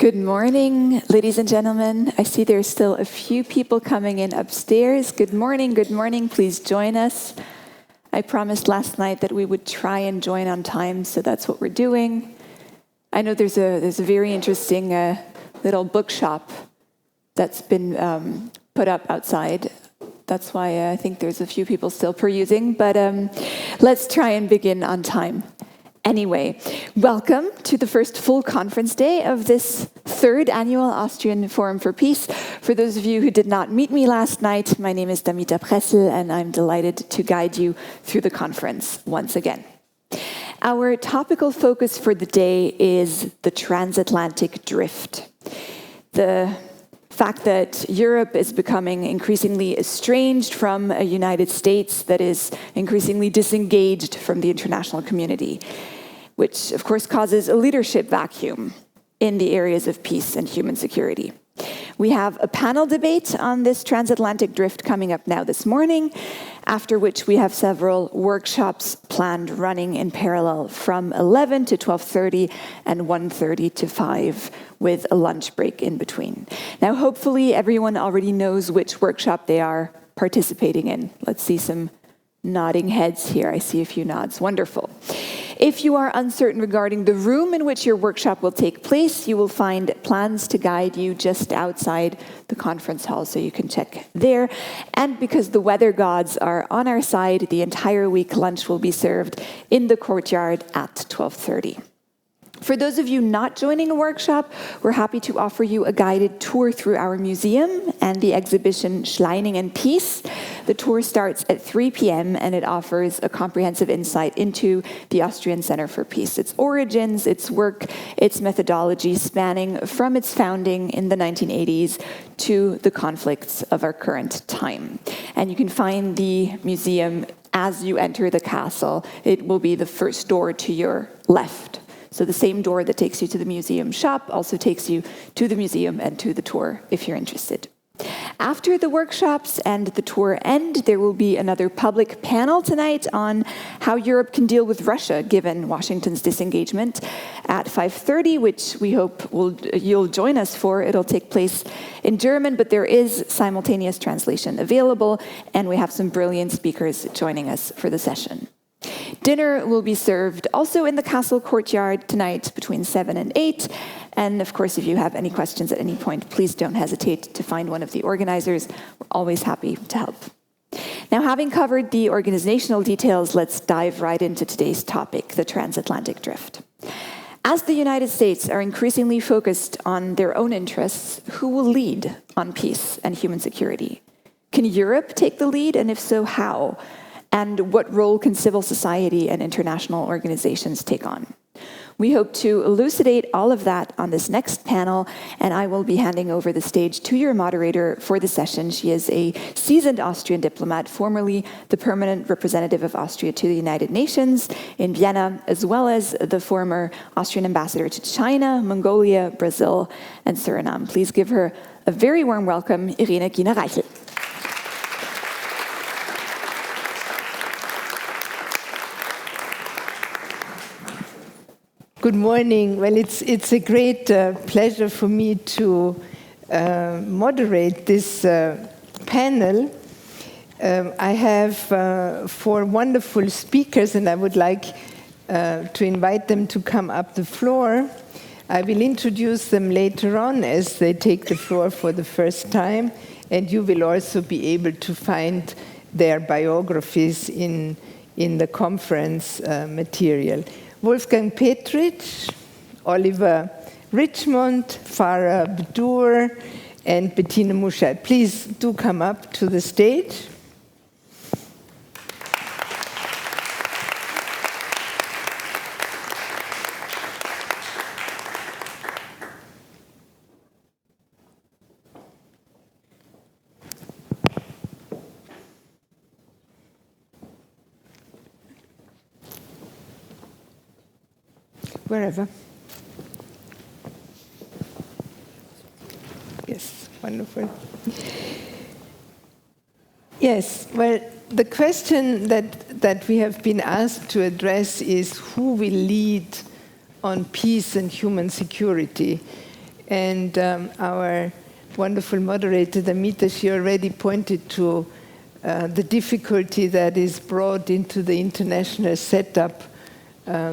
Good morning, ladies and gentlemen. I see there's still a few people coming in upstairs. Good morning, please join us. I promised last night that we would try and join on time, so that's what we're doing. I know there's a very interesting little bookshop that's been put up outside. That's why I think there's a few people still perusing, but let's try and begin on time. Anyway, welcome to the first full conference day of this third annual Austrian Forum for Peace. For those of you who did not meet me last night, my name is Damita Pressel, and I'm delighted to guide you through the conference once again. Our topical focus for the day is the transatlantic drift. The fact that Europe is becoming increasingly estranged from a United States that is increasingly disengaged from the international community, which of course causes a leadership vacuum in the areas of peace and human security. We have a panel debate on this transatlantic drift coming up now this morning, after which we have several workshops planned running in parallel from 11 to 12:30 and 1:30 to 5 with a lunch break in between. Now, hopefully everyone already knows which workshop they are participating in. Let's see some nodding heads here. I see a few nods. Wonderful. If you are uncertain regarding the room in which your workshop will take place, you will find plans to guide you just outside the conference hall, so you can check there. And because the weather gods are on our side, the entire week lunch will be served in the courtyard at 12:30. For those of you not joining a workshop, we're happy to offer you a guided tour through our museum and the exhibition Schleining and Peace. The tour starts at 3 p.m. and it offers a comprehensive insight into the Austrian Center for Peace, its origins, its work, its methodology, spanning from its founding in the 1980s to the conflicts of our current time. And you can find the museum as you enter the castle. It will be the first door to your left. So the same door that takes you to the museum shop also takes you to the museum and to the tour if you're interested. After the workshops and the tour end, there will be another public panel tonight on how Europe can deal with Russia given Washington's disengagement at 5:30, which we hope you'll join us for. It'll take place in German, but there is simultaneous translation available, and we have some brilliant speakers joining us for the session. Dinner will be served also in the castle courtyard tonight between 7 and 8. And of course, if you have any questions at any point, please don't hesitate to find one of the organizers. We're always happy to help. Now, having covered the organizational details, let's dive right into today's topic, the transatlantic drift. As the United States are increasingly focused on their own interests, who will lead on peace and human security? Can Europe take the lead, and if so, how? And what role can civil society and international organizations take on? We hope to elucidate all of that on this next panel, and I will be handing over the stage to your moderator for the session. She is a seasoned Austrian diplomat, formerly the permanent representative of Austria to the United Nations in Vienna, as well as the former Austrian ambassador to China, Mongolia, Brazil, and Suriname. Please give her a very warm welcome, Irene Giner-Reichl. Good morning. Well, it's a great pleasure for me to moderate this panel. I have 4 wonderful speakers, and I would like to invite them to come up the floor. I will introduce them later on as they take the floor for the first time, and you will also be able to find their biographies in the conference material. Wolfgang Petritsch, Oliver Richmond, Farah Bdour, and Bettina Muscheidt. Please do come up to the stage. Wherever. Yes, wonderful. Yes, well, the question that we have been asked to address is who will lead on peace and human security. And our wonderful moderator, Damita, she already pointed to the difficulty that is brought into the international setup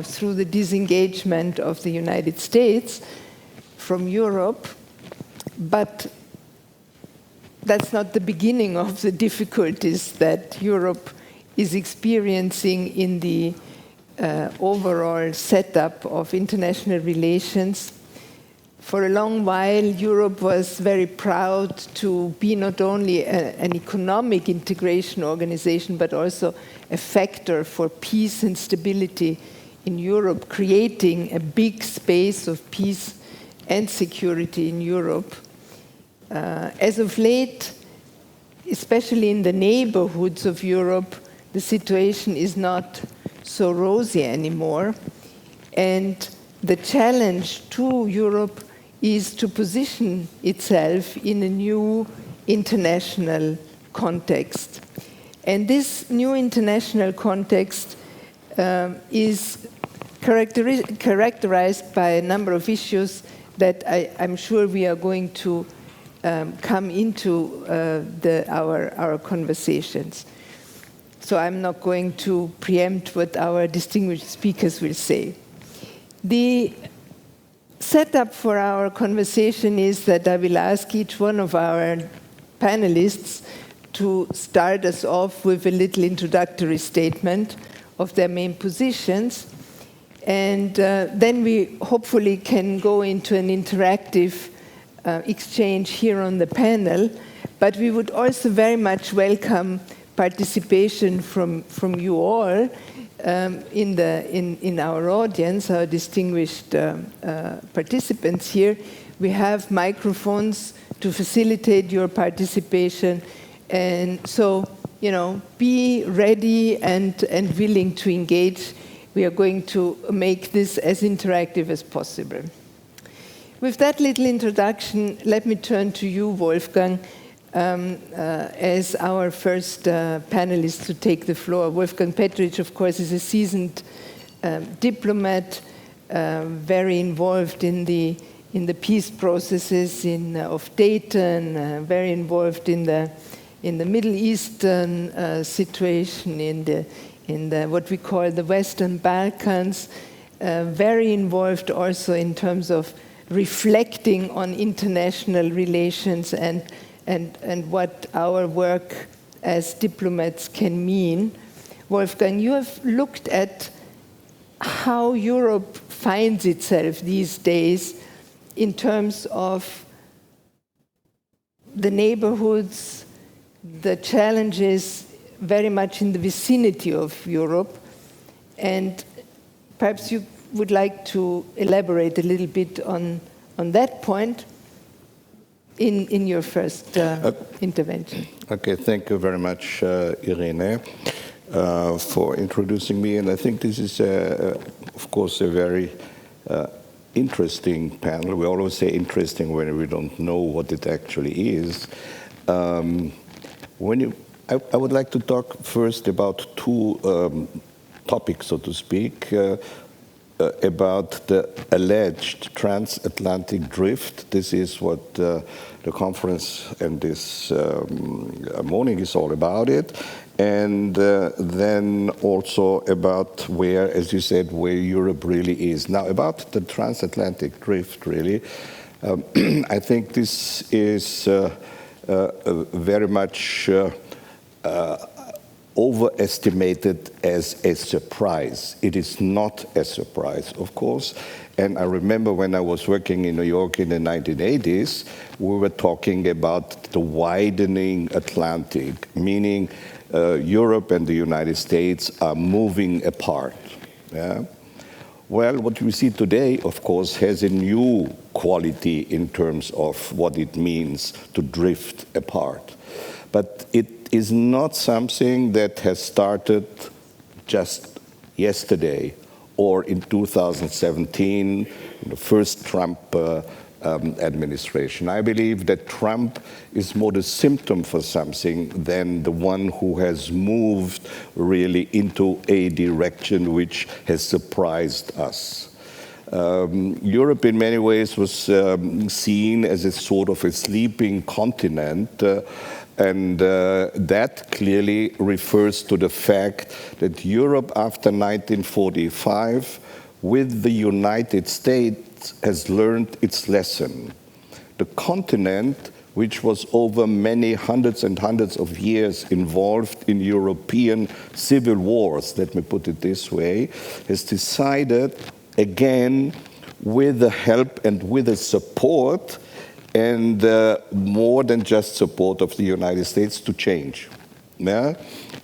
through the disengagement of the United States from Europe. But that's not the beginning of the difficulties that Europe is experiencing in the overall setup of international relations. For a long while, Europe was very proud to be not only an economic integration organization, but also a factor for peace and stability in Europe, creating a big space of peace and security in Europe. As of late, especially in the neighborhoods of Europe, the situation is not so rosy anymore. And the challenge to Europe is to position itself in a new international context. And this new international context is characterized by a number of issues that I'm sure we are going to come into our conversations. So I'm not going to preempt what our distinguished speakers will say. The setup for our conversation is that I will ask each one of our panelists to start us off with a little introductory statement of their main positions. And then we hopefully can go into an interactive exchange here on the panel. But we would also very much welcome participation from you all in our audience, our distinguished participants here. We have microphones to facilitate your participation. And so, be ready and willing to engage. We are going to make this as interactive as possible. With that little introduction, let me turn to you, Wolfgang, as our first panelist to take the floor. Wolfgang Petritsch, of course, is a seasoned diplomat, very involved in the peace processes of Dayton, very involved in the Middle Eastern situation, in the what we call the Western Balkans, very involved also in terms of reflecting on international relations and what our work as diplomats can mean. Wolfgang, you have looked at how Europe finds itself these days in terms of the neighborhoods, the challenges very much in the vicinity of Europe. And perhaps you would like to elaborate a little bit on that point in your first intervention. Okay, thank you very much, Irene, for introducing me. And I think this is, of course, a very interesting panel. We always say interesting when we don't know what it actually is. I would like to talk first about two topics, so to speak, about the alleged transatlantic drift. This is what the conference and this morning is all about it. And then also about where, as you said, where Europe really is. Now, about the transatlantic drift, really, I think this is very much overestimated as a surprise. It is not a surprise, of course. And I remember when I was working in New York in the 1980s, we were talking about the widening Atlantic, meaning Europe and the United States are moving apart. Yeah? Well, what we see today, of course, has a new quality in terms of what it means to drift apart. But it is not something that has started just yesterday or in 2017, in the first Trump administration. I believe that Trump is more the symptom for something than the one who has moved really into a direction which has surprised us. Europe, in many ways, was seen as a sort of a sleeping continent, and that clearly refers to the fact that Europe, after 1945, with the United States, has learned its lesson. The continent, which was over many hundreds and hundreds of years involved in European civil wars, let me put it this way, has decided, again, with the help and with the support, and more than just support of the United States, to change. Yeah?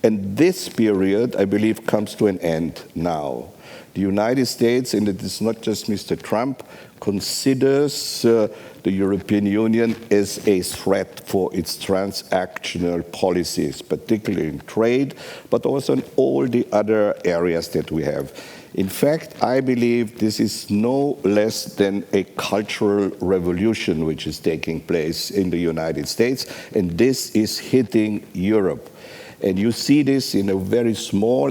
And this period, I believe, comes to an end now. The United States, and it is not just Mr. Trump, considers the European Union as a threat for its transactional policies, particularly in trade, but also in all the other areas that we have. In fact, I believe this is no less than a cultural revolution which is taking place in the United States, and this is hitting Europe. And you see this in a very small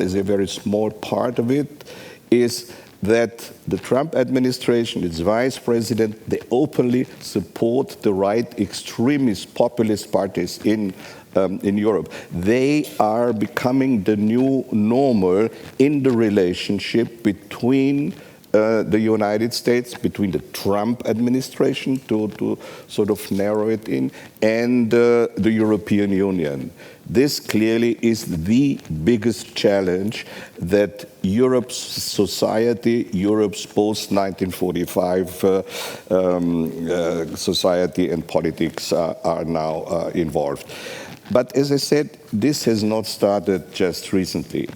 part of it, is that the Trump administration, its vice president, they openly support the right extremist populist parties in Europe. They are becoming the new normal in the relationship between the United States, between the Trump administration, to sort of narrow it in, and the European Union. This clearly is the biggest challenge that Europe's society, Europe's post-1945 society and politics are now involved. But as I said, this has not started just recently.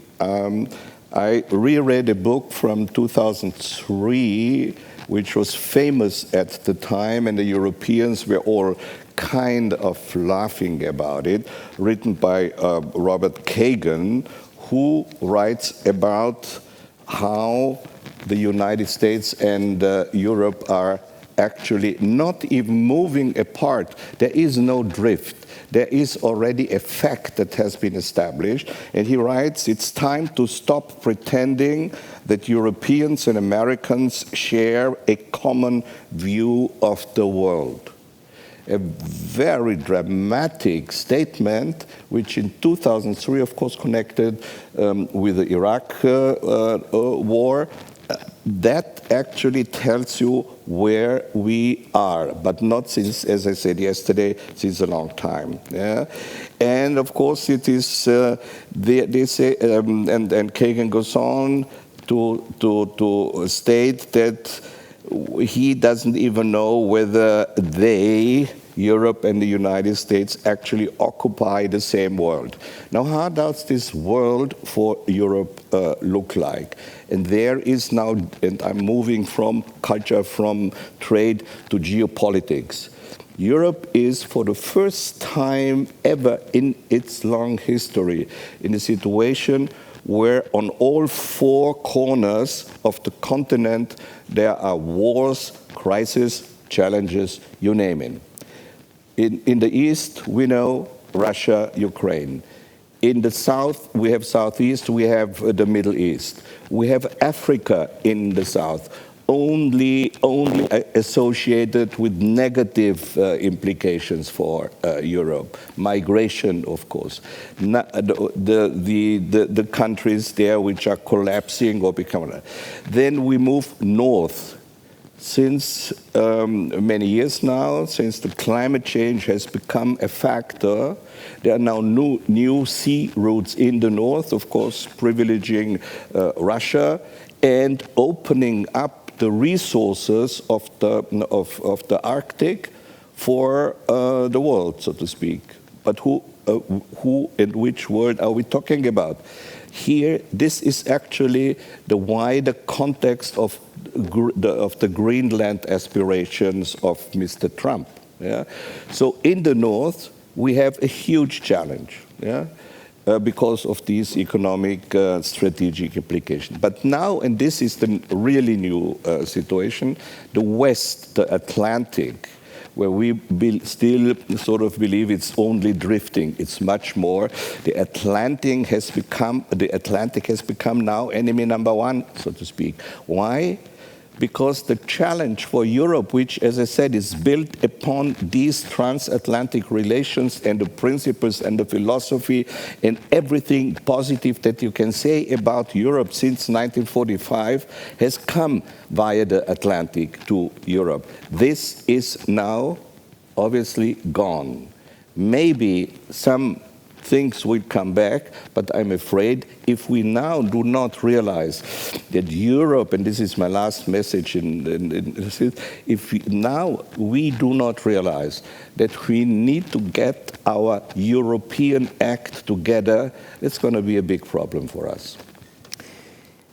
I reread a book from 2003, which was famous at the time, and the Europeans were all kind of laughing about it, written by Robert Kagan, who writes about how the United States and Europe are actually not even moving apart. There is no drift. There is already a fact that has been established. And he writes, it's time to stop pretending that Europeans and Americans share a common view of the world. A very dramatic statement, which in 2003, of course, connected with the Iraq war. That actually tells you where we are, but not since, as I said yesterday, since a long time. Yeah? And of course, it is, they say, and Kagan goes on to state that he doesn't even know whether they, Europe and the United States, actually occupy the same world. Now, how does this world for Europe look like? And there is now, and I'm moving from culture, from trade to geopolitics. Europe is, for the first time ever in its long history, in a situation where on all four corners of the continent there are wars, crises, challenges, you name it. In the east, we know Russia, Ukraine. In the south, we have Southeast, we have the Middle East. We have Africa in the south, only associated with negative implications for Europe. Migration, of course. The countries there which are collapsing or becoming. Then we move north. Since many years now, since the climate change has become a factor, there are now new sea routes in the north, of course, privileging Russia and opening up the resources of the Arctic for the world, so to speak. But who and which world are we talking about? Here, this is actually the wider context of the Greenland aspirations of Mr. Trump. Yeah? So in the north, we have a huge challenge, yeah? Because of these economic strategic implications. But now, and this is the really new situation, the West, the Atlantic, where we still sort of believe it's only drifting. It's much more. The Atlantic has become now enemy number one, so to speak. Why? because the challenge for Europe, which, as I said, is built upon these transatlantic relations and the principles and the philosophy and everything positive that you can say about Europe since 1945, has come via the Atlantic to Europe. This is now obviously gone. Maybe some things will come back, but I'm afraid if we now do not realize that Europe, and this is my last message, if we do not realize that we need to get our European act together, it's going to be a big problem for us.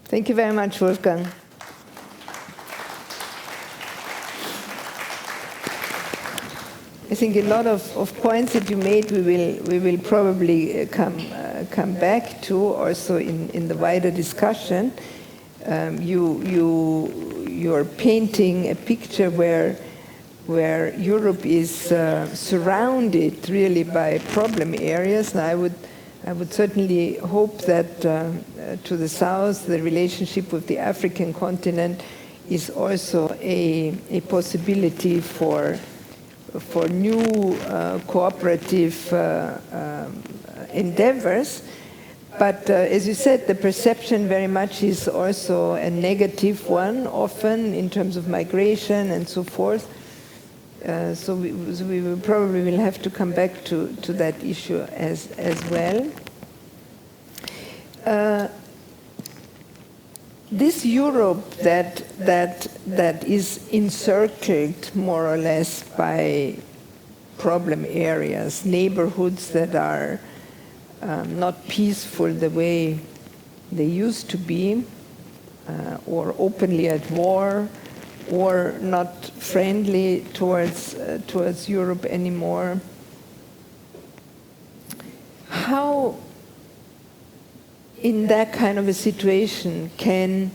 Thank you very much, Wolfgang. I think a lot of points that you made we will probably come back to also in the wider discussion. You're painting a picture where Europe is surrounded really by problem areas. And I would certainly hope that to the south the relationship with the African continent is also a possibility for new cooperative endeavors. But as you said, the perception very much is also a negative one, often in terms of migration and so forth. So we will probably will have to come back to that issue as well. This Europe that is encircled more or less by problem areas, neighborhoods that are not peaceful the way they used to be, or openly at war, or not friendly towards Europe anymore. How, in that kind of a situation, can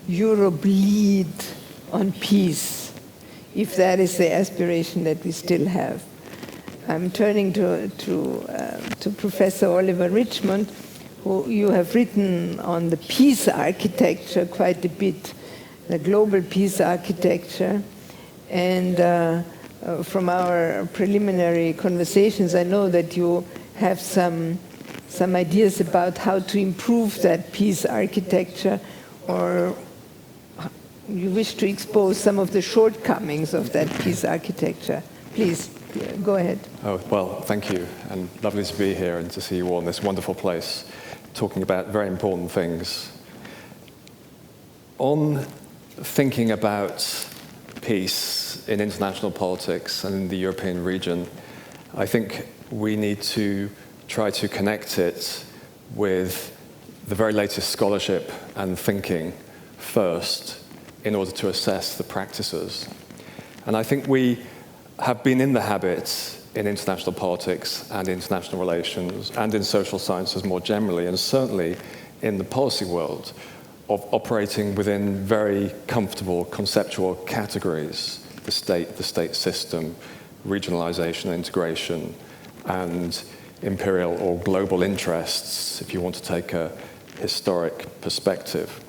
Europe lead on peace, if that is the aspiration that we still have? I'm turning to Professor Oliver Richmond, who you have written on the peace architecture quite a bit, the global peace architecture. And from our preliminary conversations, I know that you have some ideas about how to improve that peace architecture, or you wish to expose some of the shortcomings of that peace architecture. Please, go ahead. Oh, well, thank you, and lovely to be here and to see you all in this wonderful place, talking about very important things. On thinking about peace in international politics and in the European region, I think we need to try to connect it with the very latest scholarship and thinking first in order to assess the practices. And I think we have been in the habit in international politics and international relations and in social sciences more generally, and certainly in the policy world, of operating within very comfortable conceptual categories: the state system, regionalization, integration, and imperial or global interests, if you want to take a historic perspective.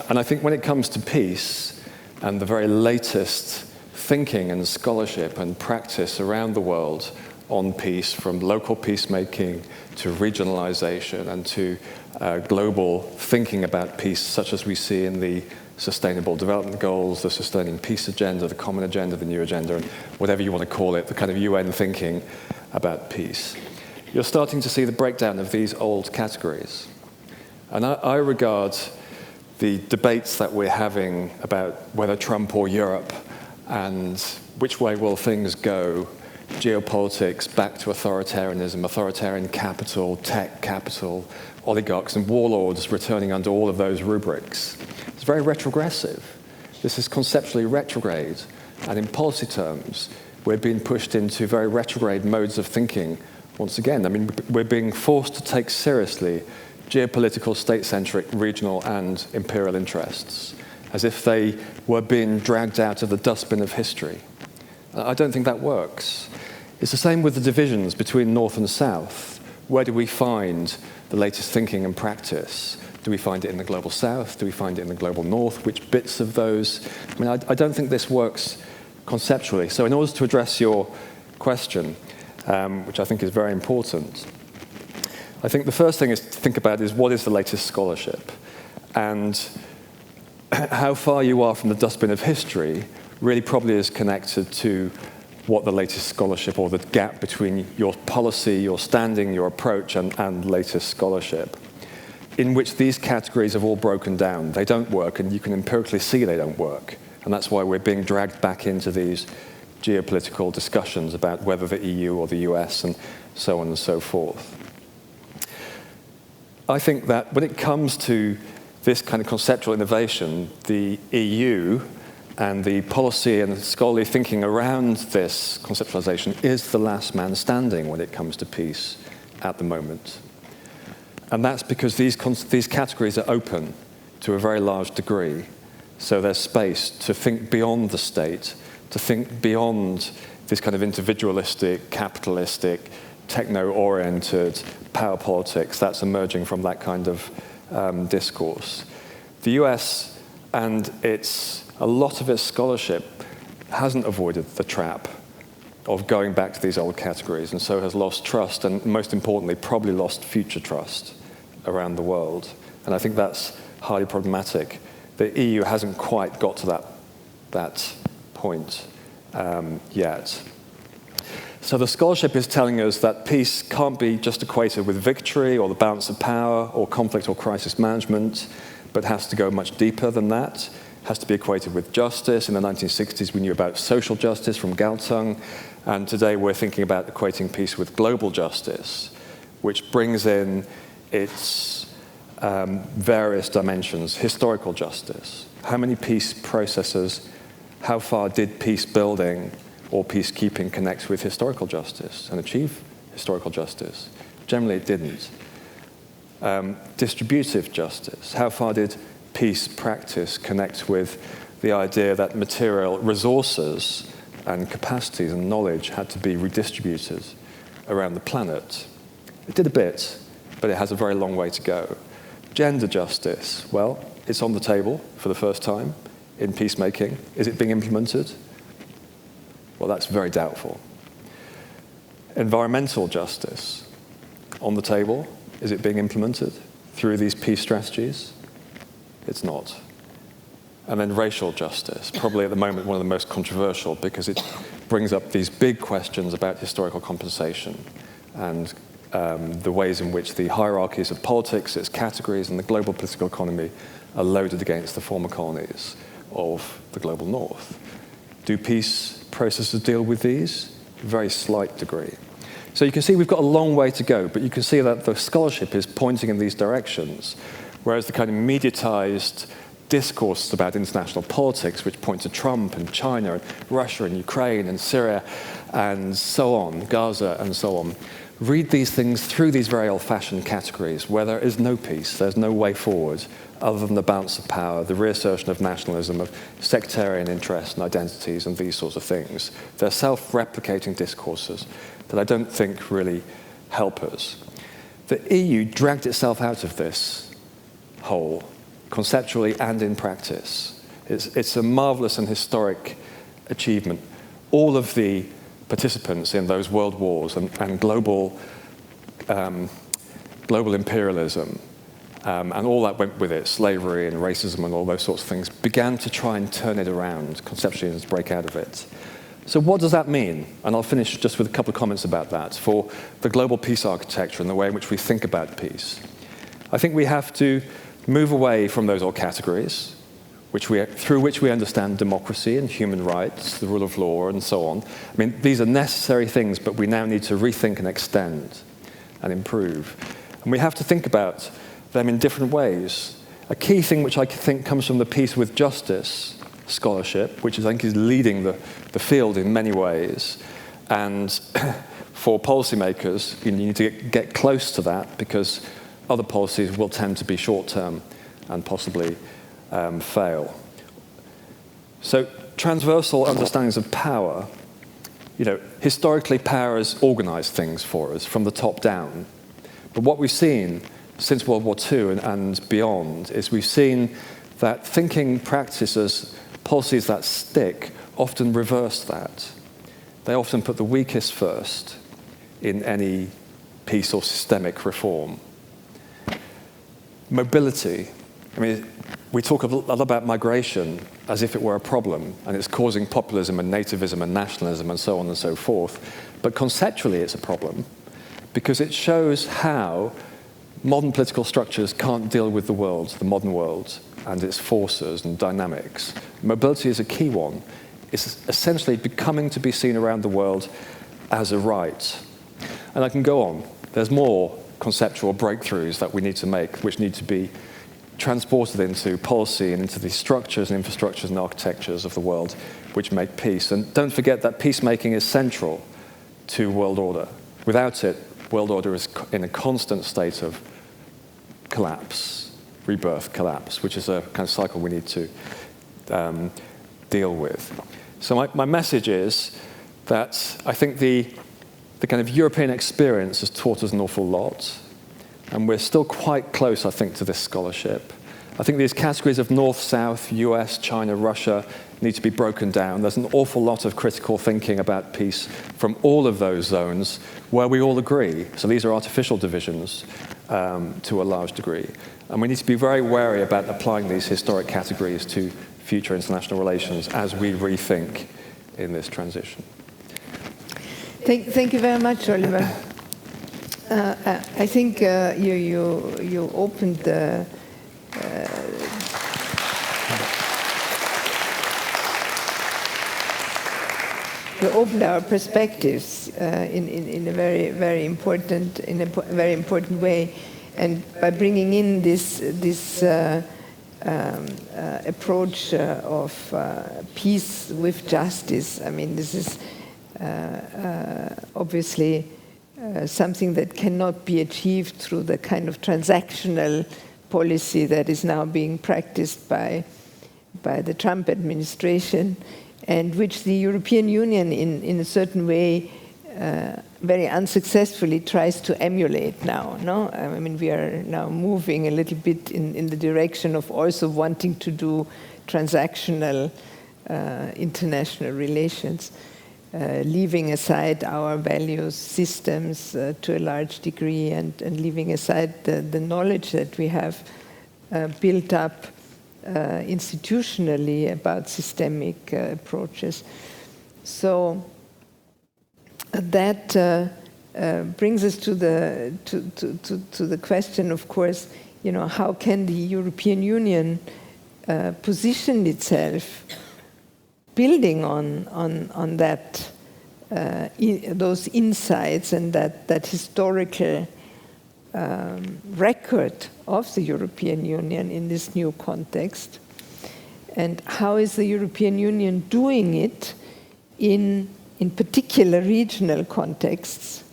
And I think when it comes to peace and the very latest thinking and scholarship and practice around the world on peace, from local peacemaking to regionalization and to global thinking about peace, such as we see in the Sustainable Development Goals, the Sustaining Peace Agenda, the Common Agenda, the New Agenda, and whatever you want to call it, the kind of UN thinking about peace. You're starting to see the breakdown of these old categories. And I regard the debates that we're having about whether Trump or Europe and which way will things go, geopolitics, back to authoritarianism, authoritarian capital, tech capital, oligarchs and warlords returning under all of those rubrics. It's very retrogressive. This is conceptually retrograde. And in policy terms, we're being pushed into very retrograde modes of thinking. Once again, I mean, we're being forced to take seriously geopolitical, state-centric, regional and imperial interests, as if they were being dragged out of the dustbin of history. I don't think that works. It's the same with the divisions between North and South. Where do we find the latest thinking and practice? Do we find it in the global south? Do we find it in the global north? Which bits of those? I mean, I don't think this works conceptually. So in order to address your question, which I think is very important, I think the first thing is to think about is what is the latest scholarship? And how far you are from the dustbin of history really probably is connected to what the latest scholarship, or the gap between your policy, your standing, your approach, and latest scholarship, in which these categories have all broken down. They don't work, and you can empirically see they don't work. And that's why we're being dragged back into these geopolitical discussions about whether the EU or the US and so on and so forth. I think that when it comes to this kind of conceptual innovation, the EU and the policy and scholarly thinking around this conceptualization is the last man standing when it comes to peace at the moment. And that's because these categories are open to a very large degree. So there's space to think beyond the state, to think beyond this kind of individualistic, capitalistic, techno-oriented power politics that's emerging from that kind of discourse. The US and a lot of its scholarship hasn't avoided the trap of going back to these old categories, and so has lost trust, and most importantly, probably lost future trust around the world. And I think that's highly problematic. The EU hasn't quite got to that point yet. So the scholarship is telling us that peace can't be just equated with victory or the balance of power or conflict or crisis management, but has to go much deeper than that. Has to be equated with justice. In the 1960s, we knew about social justice from Galtung, and today we're thinking about equating peace with global justice, which brings in its various dimensions. Historical justice. How many peace processes, how far did peace building or peacekeeping connect with historical justice and achieve historical justice? Generally, it didn't. Distributive justice. How far did peace practice connect with the idea that material resources and capacities and knowledge had to be redistributed around the planet? It did a bit, but it has a very long way to go. Gender justice. Well, it's on the table for the first time in peacemaking. Is it being implemented? Well, that's very doubtful. Environmental justice. On the table. Is it being implemented through these peace strategies? It's not. And then racial justice, probably at the moment one of the most controversial, because it brings up these big questions about historical compensation and the ways in which the hierarchies of politics, its categories, and the global political economy are loaded against the former colonies of the global north. Do peace processes deal with these? Very slight degree. So you can see we've got a long way to go, but you can see that the scholarship is pointing in these directions, whereas the kind of mediatized discourses about international politics, which point to Trump and China and Russia and Ukraine and Syria and so on, Gaza and so on, read these things through these very old-fashioned categories where there is no peace, there's no way forward other than the balance of power, the reassertion of nationalism, of sectarian interests and identities and these sorts of things. They're self-replicating discourses that I don't think really help us. The EU dragged itself out of this hole, conceptually and in practice. It's a marvelous and historic achievement. All of the participants in those world wars and global imperialism and all that went with it, slavery and racism and all those sorts of things, began to try and turn it around conceptually and to break out of it. So what does that mean? And I'll finish just with a couple of comments about that for the global peace architecture and the way in which we think about peace. I think we have to move away from those old categories, through which we understand democracy and human rights, the rule of law, and so on. I mean, these are necessary things, but we now need to rethink and extend and improve. And we have to think about them in different ways. A key thing which I think comes from the Peace with Justice scholarship, which I think is leading the field in many ways. And for policymakers, you need to get close to that because other policies will tend to be short-term and possibly fail. So transversal understandings of power, historically power has organized things for us from the top down. But what we've seen since World War II and beyond is we've seen that thinking practices, policies that stick, often reverse that. They often put the weakest first in any peace or systemic reform. Mobility. I mean, we talk a lot about migration as if it were a problem, and it's causing populism and nativism and nationalism and so on and so forth. But conceptually, it's a problem because it shows how modern political structures can't deal with the world, the modern world, and its forces and dynamics. Mobility is a key one. It's essentially becoming to be seen around the world as a right. And I can go on. There's more conceptual breakthroughs that we need to make, which need to be transported into policy and into the structures and infrastructures and architectures of the world which make peace. And don't forget that peacemaking is central to world order. Without it, world order is in a constant state of collapse, rebirth, collapse, which is a kind of cycle we need to deal with. So my message is that I think the kind of European experience has taught us an awful lot, and we're still quite close, I think, to this scholarship. I think these categories of North, South, US, China, Russia need to be broken down. There's an awful lot of critical thinking about peace from all of those zones where we all agree. So these are artificial divisions to a large degree. And we need to be very wary about applying these historic categories to future international relations as we rethink in this transition. Thank you very much, Oliver. I think you opened the you opened our perspectives in a very important way, and by bringing in this approach of peace with justice. I mean, this is obviously something that cannot be achieved through the kind of transactional policy that is now being practiced by the Trump administration, and which the European Union in a certain way very unsuccessfully tries to emulate now. No? I mean, we are now moving a little bit in the direction of also wanting to do transactional international relations, leaving aside our values systems to a large degree, and leaving aside the knowledge that we have built up institutionally about systemic approaches. So that brings us to the question, of course, how can the European Union position itself, building on that those insights and that historical record of the European Union in this new context, and how is the European Union doing it in particular regional contexts.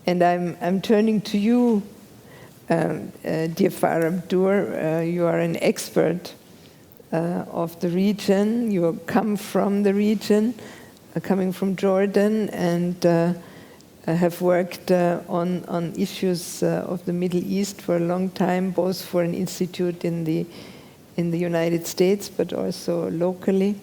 And I'm turning to you, dear Farah Bdour. You are an expert of the region. You come from the region, coming from Jordan, and have worked on issues of the Middle East for a long time, both for an institute in the United States, but also locally.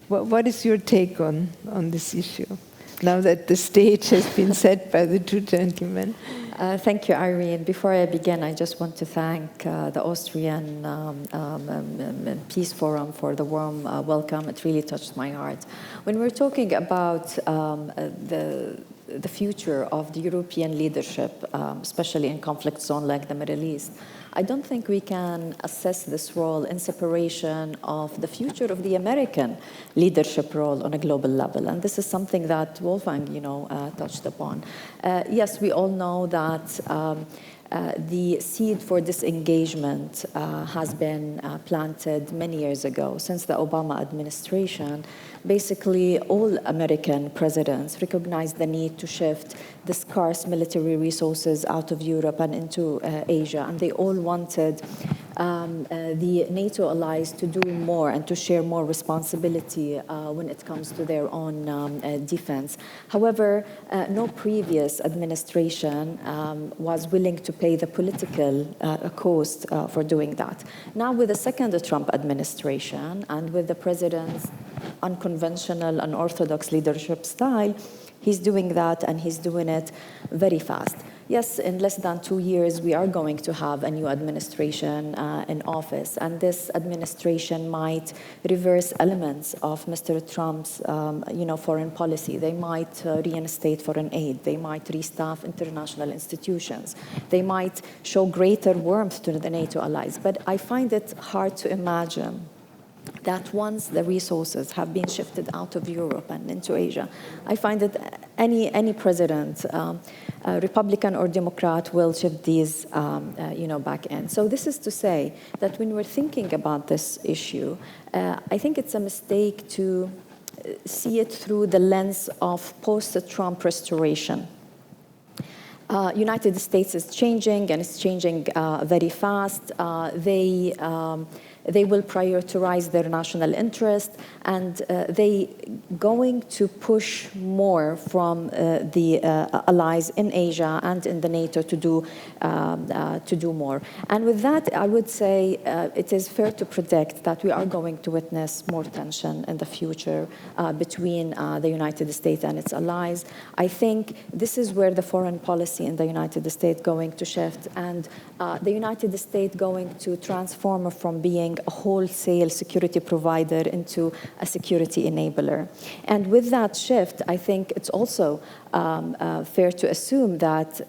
What is your take on this issue, now that the stage has been set by the two gentlemen? Thank you, Irene. Before I begin, I just want to thank the Austrian Peace Forum for the warm welcome. It really touched my heart. When we're talking about the future of the European leadership, especially in conflict zone like the Middle East, I don't think we can assess this role in separation of the future of the American leadership role on a global level. And this is something that Wolfgang, touched upon. Yes, we all know that the seed for disengagement has been planted many years ago. Since the Obama administration, basically all American presidents recognized the need to shift the scarce military resources out of Europe and into Asia, and they all wanted the NATO allies to do more and to share more responsibility when it comes to their own defense. However, no previous administration was willing to pay the political cost for doing that. Now, with the second Trump administration and with the president's unconventional, unorthodox leadership style, he's doing that, and he's doing it very fast. Yes, in less than 2 years, we are going to have a new administration in office, and this administration might reverse elements of Mr. Trump's, foreign policy. They might reinstate foreign aid. They might restaff international institutions. They might show greater warmth to the NATO allies. But I find it hard to imagine that once the resources have been shifted out of Europe and into Asia, I find that any president, Republican or Democrat, will shift these, back in. So this is to say that when we're thinking about this issue, I think it's a mistake to see it through the lens of post-Trump restoration. United States is changing, and it's changing very fast. They will prioritize their national interest, and they going to push more from the allies in Asia and in the NATO to do more. And with that, I would say it is fair to predict that we are going to witness more tension in the future between the United States and its allies. I think this is where the foreign policy in the United States going to shift, and the United States going to transform from being a wholesale security provider into a security enabler. And with that shift, I think it's also fair to assume that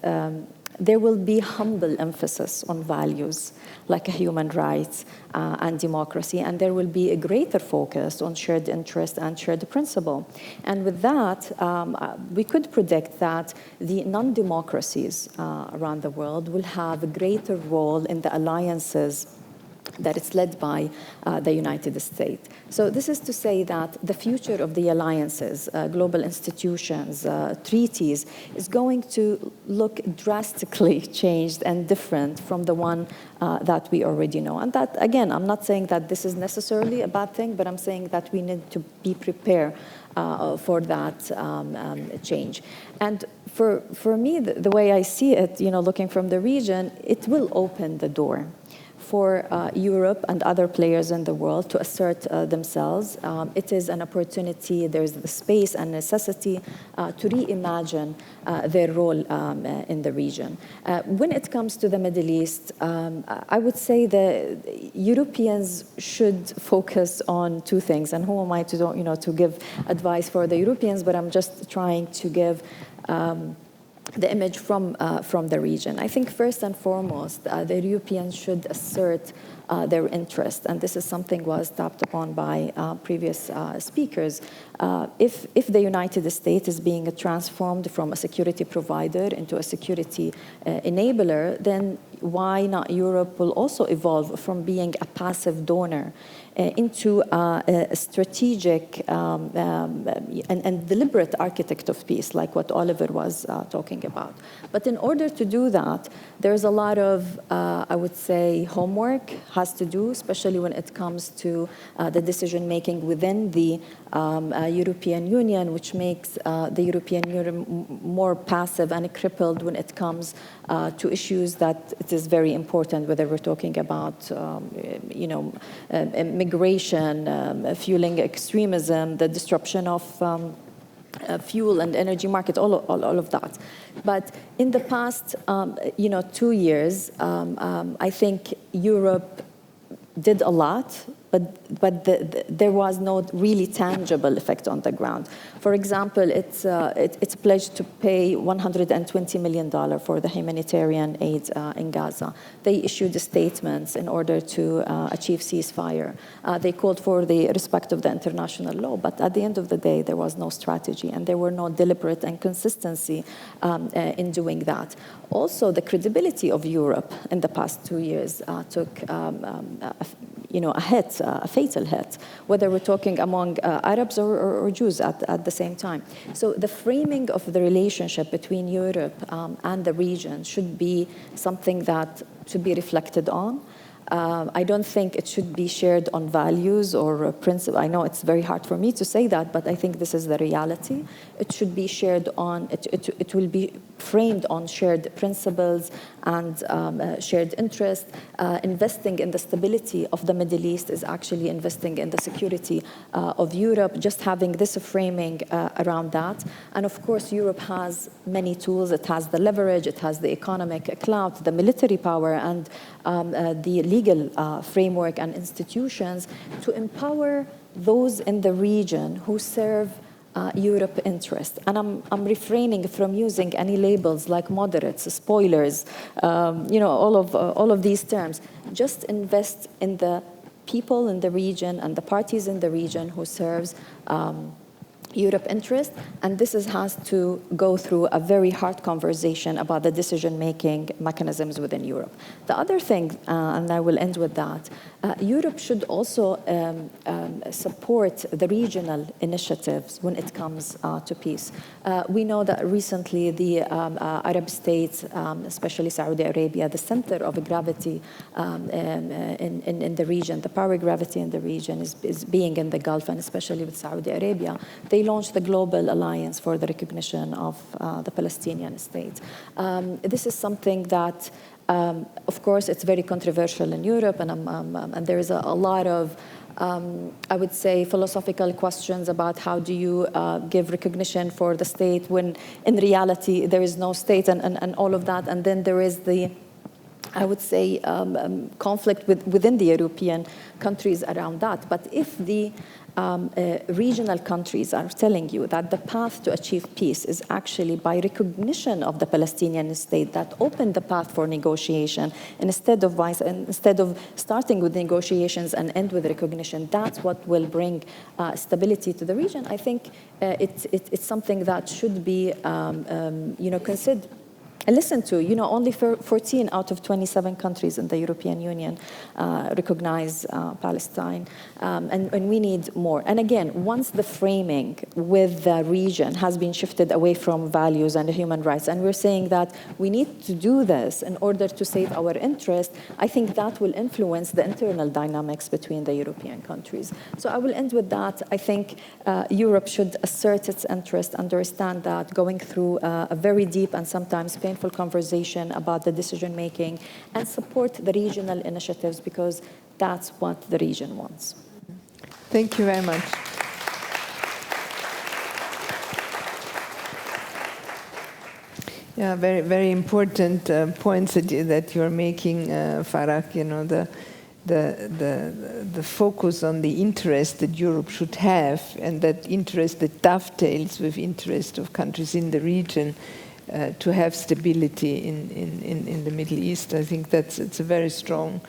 there will be humble emphasis on values like human rights and democracy, and there will be a greater focus on shared interest and shared principle. And with that, we could predict that the non-democracies around the world will have a greater role in the alliances that it's led by the United States. So this is to say that the future of the alliances, global institutions, treaties, is going to look drastically changed and different from the one that we already know. And that, again, I'm not saying that this is necessarily a bad thing, but I'm saying that we need to be prepared for that change. And for me, the way I see it, looking from the region, it will open the door for Europe and other players in the world to assert themselves. It is an opportunity, there's the space and necessity to reimagine their role in the region. When it comes to the Middle East, I would say the Europeans should focus on two things. And who am I to give advice for the Europeans, but I'm just trying to give the image from the region. I think first and foremost, the Europeans should assert their interest, and this is something was tapped upon by previous speakers. If the United States is being transformed from a security provider into a security enabler, then why not Europe will also evolve from being a passive donor into a strategic and deliberate architect of peace, like what Oliver was talking about. But in order to do that, there's a lot of, I would say, homework has to do, especially when it comes to the decision-making within the European Union, which makes the European Union more passive and crippled when it comes to issues that it is very important, whether we're talking about, migration, fueling extremism, the disruption of fuel and energy market, all of that. But in the past, 2 years, I think Europe did a lot, but there was no really tangible effect on the ground. For example, it's pledged to pay $120 million for the humanitarian aid in Gaza. They issued statements in order to achieve ceasefire. They called for the respect of the international law, but at the end of the day, there was no strategy, and there were no deliberate and consistency in doing that. Also, the credibility of Europe in the past 2 years took a hit, a fatal hit, whether we're talking among Arabs or Jews at the same time. So the framing of the relationship between Europe and the region should be something that should be reflected on. I don't think it should be shared on values or principle. I know it's very hard for me to say that, but I think this is the reality. It should be shared on, it will be framed on shared principles and shared interest. Investing in the stability of the Middle East is actually investing in the security of Europe, just having this framing around that. And of course, Europe has many tools. It has the leverage, it has the economic clout, the military power, and the legal framework and institutions to empower those in the region who serve Europe interest. And I'm refraining from using any labels like moderates, spoilers, all of these terms. Just invest in the people in the region and the parties in the region who serves Europe interest, and this has to go through a very hard conversation about the decision-making mechanisms within Europe. The other thing, and I will end with that, Europe should also support the regional initiatives when it comes to peace. We know that recently the Arab states, especially Saudi Arabia, the center of gravity in the region, the power gravity in the region is being in the Gulf, and especially with Saudi Arabia. They launched the Global Alliance for the Recognition of the Palestinian State. This is something that of course, it's very controversial in Europe, and there is a lot of, I would say, philosophical questions about how do you give recognition for the state when in reality there is no state and all of that. And then there is the, I would say, conflict within the European countries around that. But if the regional countries are telling you that the path to achieve peace is actually by recognition of the Palestinian state that opened the path for negotiation, instead of starting with negotiations and end with recognition, that's what will bring stability to the region. I think it's something that should be considered. Listen to, only 14 out of 27 countries in the European Union recognize Palestine, and we need more. And again, once the framing with the region has been shifted away from values and human rights, and we're saying that we need to do this in order to save our interest, I think that will influence the internal dynamics between the European countries. So I will end with that. I think Europe should assert its interest, understand that going through a very deep and sometimes painful conversation about the decision-making, and support the regional initiatives because that's what the region wants. Thank you very much. Yeah, very, very important points that you're making, Farah. The focus on the interest that Europe should have, and that interest that dovetails with interest of countries in the region to have stability in the Middle East. I think it's a very strong,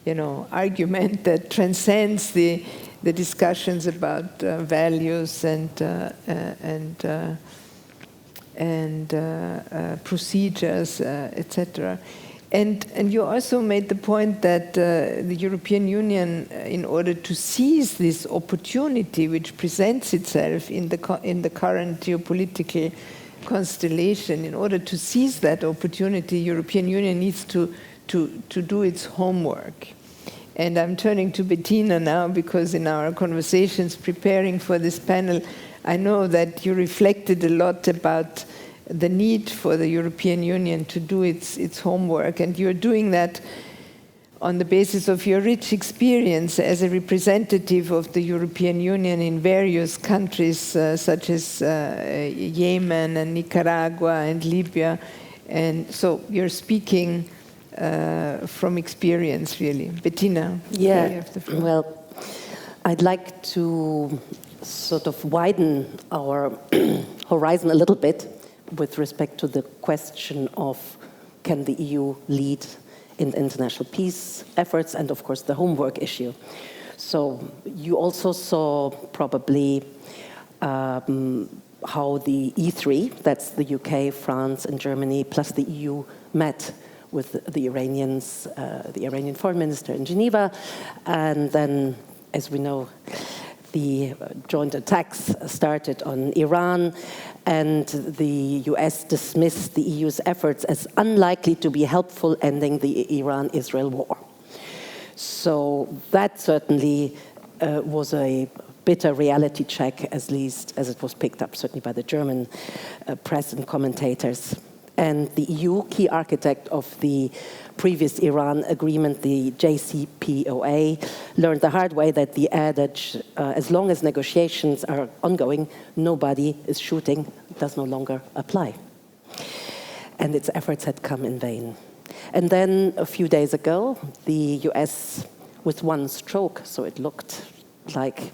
argument that transcends the discussions about values and procedures, etc. And you also made the point that the European Union, in order to seize this opportunity which presents itself in the current geopolitical constellation, in order to seize that opportunity, European Union needs to do its homework. And I'm turning to Bettina now, because in our conversations preparing for this panel, I know that you reflected a lot about the need for the European Union to do its homework, and you're doing that on the basis of your rich experience as a representative of the European Union in various countries such as Yemen and Nicaragua and Libya. And so you're speaking from experience, really. Bettina, you have the floor. Well, I'd like to sort of widen our horizon a little bit with respect to the question of can the EU lead in international peace efforts, and of course the homework issue. So you also saw probably how the E3, that's the UK, France and Germany, plus the EU met with the Iranians, the Iranian foreign minister in Geneva, and then, as we know, the joint attacks started on Iran, and the US dismissed the EU's efforts as unlikely to be helpful ending the Iran-Israel war. So that certainly was a bitter reality check, at least as it was picked up certainly by the German press and commentators. And the EU, key architect of the previous Iran agreement, the JCPOA, learned the hard way that the adage, as long as negotiations are ongoing, nobody is shooting, does no longer apply. And its efforts had come in vain. And then a few days ago, the US, with one stroke, so it looked like,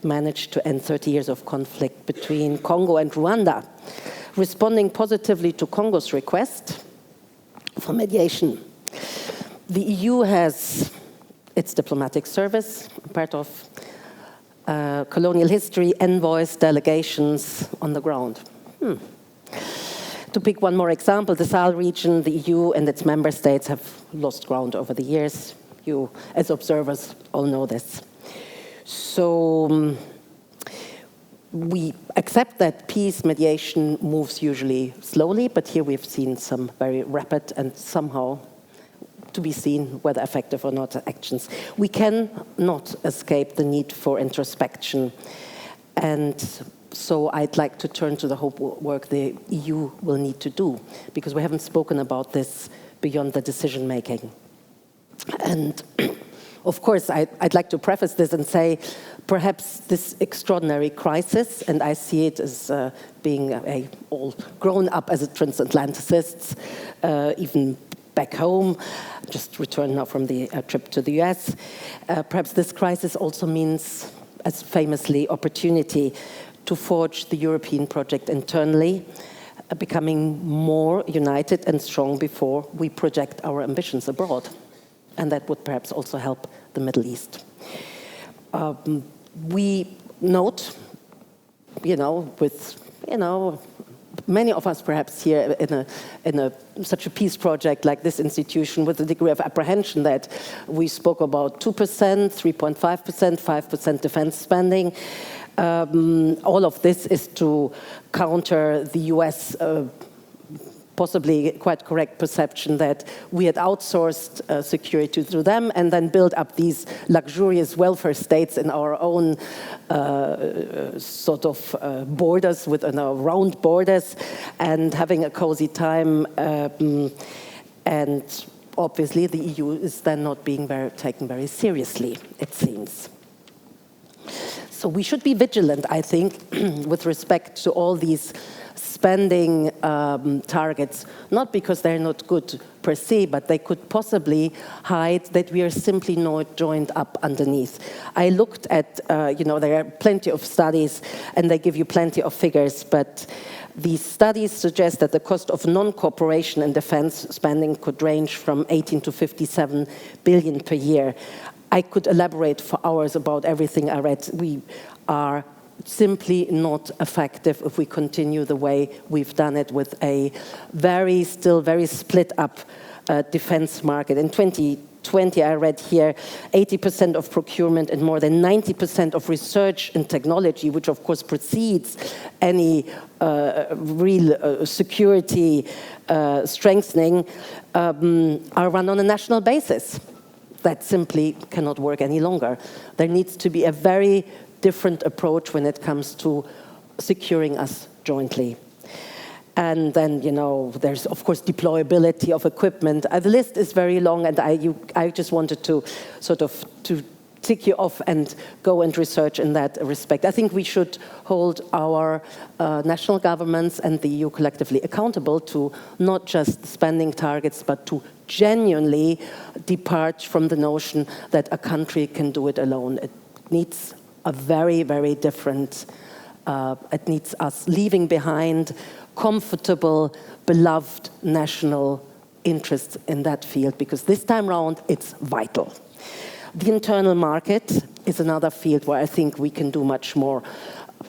managed to end 30 years of conflict between Congo and Rwanda, responding positively to Congo's request for mediation. The EU has its diplomatic service, part of colonial history, envoys, delegations on the ground. To pick one more example, the Sahel region, the EU and its member states have lost ground over the years. You, as observers, all know this. So we accept that peace mediation moves usually slowly, but here we've seen some very rapid and somehow to be seen whether effective or not actions. We cannot escape the need for introspection. And so I'd like to turn to the homework the EU will need to do, because we haven't spoken about this beyond the decision making. And of course, I'd like to preface this and say, perhaps this extraordinary crisis, and I see it as being all grown up as a transatlanticists, even back home, just returned now from the trip to the US. Perhaps this crisis also means, as famously, opportunity to forge the European project internally, becoming more united and strong before we project our ambitions abroad. And that would perhaps also help the Middle East. We note, many of us perhaps here in such a peace project like this institution, with a degree of apprehension that we spoke about 2%, 3.5%, 5% defense spending. All of this is to counter the US possibly quite correct perception that we had outsourced security to them and then built up these luxurious welfare states in our own borders, with round borders, and having a cozy time. And obviously the EU is then not being taken very seriously, it seems. So we should be vigilant, I think, with respect to all these spending targets, not because they're not good per se, but they could possibly hide that we are simply not joined up underneath. I looked at, there are plenty of studies and they give you plenty of figures, but these studies suggest that the cost of non-cooperation in defense spending could range from 18 to 57 billion per year. I could elaborate for hours about everything I read. We are simply not effective if we continue the way we've done it, with a still very split up defense market. In 2020, I read here, 80% of procurement and more than 90% of research and technology, which of course precedes any real security strengthening, are run on a national basis. That simply cannot work any longer. There needs to be a very different approach when it comes to securing us jointly. And then, there's, of course, deployability of equipment. The list is very long, and I just wanted to to tick you off and go and research in that respect. I think we should hold our national governments and the EU collectively accountable to not just spending targets, but to genuinely depart from the notion that a country can do it alone. It needs a very, very different, it needs us leaving behind comfortable, beloved national interests in that field, because this time round it's vital. The internal market is another field where I think we can do much more.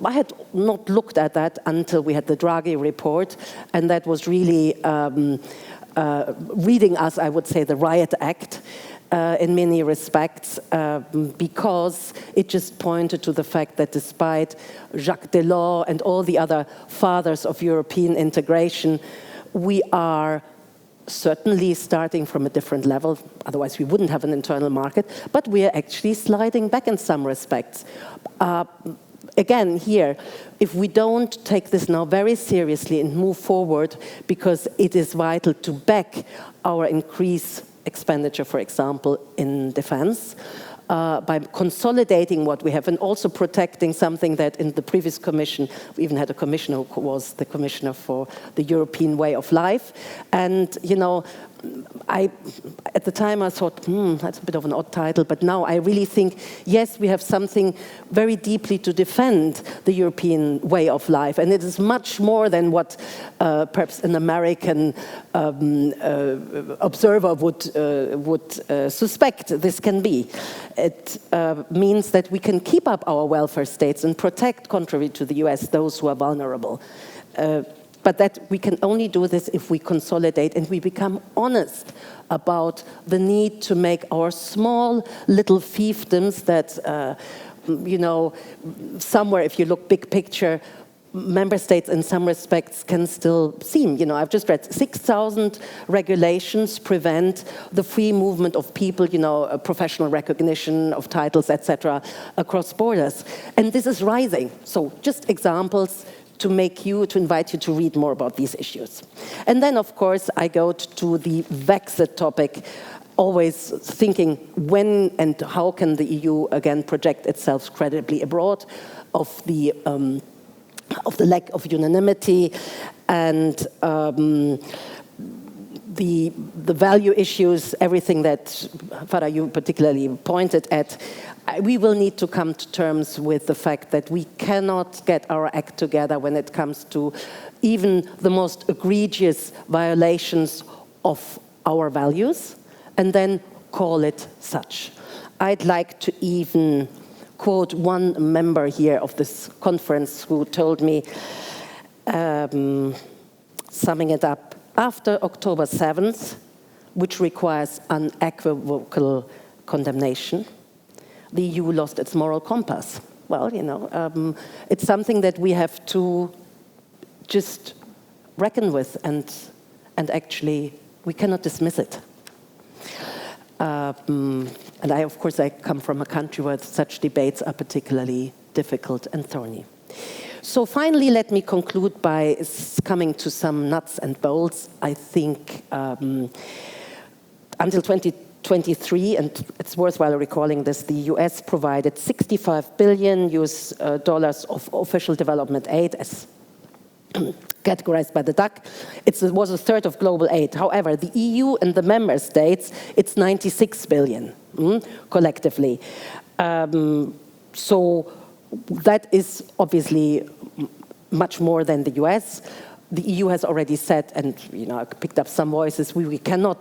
I had not looked at that until we had the Draghi report, and that was really reading us, I would say, the Riot Act in many respects, because it just pointed to the fact that despite Jacques Delors and all the other fathers of European integration, we are certainly starting from a different level, otherwise we wouldn't have an internal market, but we are actually sliding back in some respects. Again, here, if we don't take this now very seriously and move forward, because it is vital to back our increased expenditure, for example, in defense, by consolidating what we have and also protecting something that in the previous commission, we even had a commissioner who was the commissioner for the European way of life. And, you know, at the time I thought, that's a bit of an odd title, but now I really think, yes, we have something very deeply to defend the European way of life, and it is much more than what perhaps an American observer would suspect this can be. It means that we can keep up our welfare states and protect, contrary to the US, those who are vulnerable. But that we can only do this if we consolidate and we become honest about the need to make our small little fiefdoms that, you know, somewhere, if you look big picture, member states in some respects can still seem, you know, I've just read 6,000 regulations prevent the free movement of people, you know, professional recognition of titles, etc., across borders. And this is rising. So just examples to invite you to read more about these issues. And then, of course, I go to the Brexit topic, always thinking when and how can the EU again project itself credibly abroad, of the lack of unanimity and the value issues, everything that Farah, you particularly pointed at. We will need to come to terms with the fact that we cannot get our act together when it comes to even the most egregious violations of our values, and then call it such. I'd like to even quote one member here of this conference who told me, summing it up, after October 7th, which requires unequivocal condemnation, the EU lost its moral compass. Well, you know, it's something that we have to just reckon with, and actually we cannot dismiss it. And of course, I come from a country where such debates are particularly difficult and thorny. So finally, let me conclude by coming to some nuts and bolts. I think until 2023, and it's worthwhile recalling this, the US provided $65 billion of official development aid as categorized by the DAC. It was a third of global aid. However, the EU and the member states, it's 96 billion collectively. So that is obviously much more than the US. The EU has already said, and you know, I picked up some voices, we cannot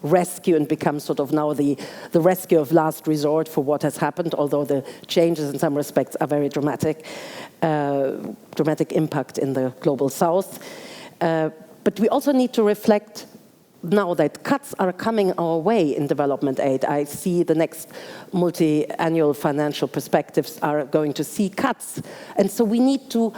rescue and become sort of now the rescue of last resort for what has happened, although the changes in some respects are very dramatic impact in the global south. But we also need to reflect now that cuts are coming our way in development aid. I see the next multi-annual financial perspectives are going to see cuts. And so we need to,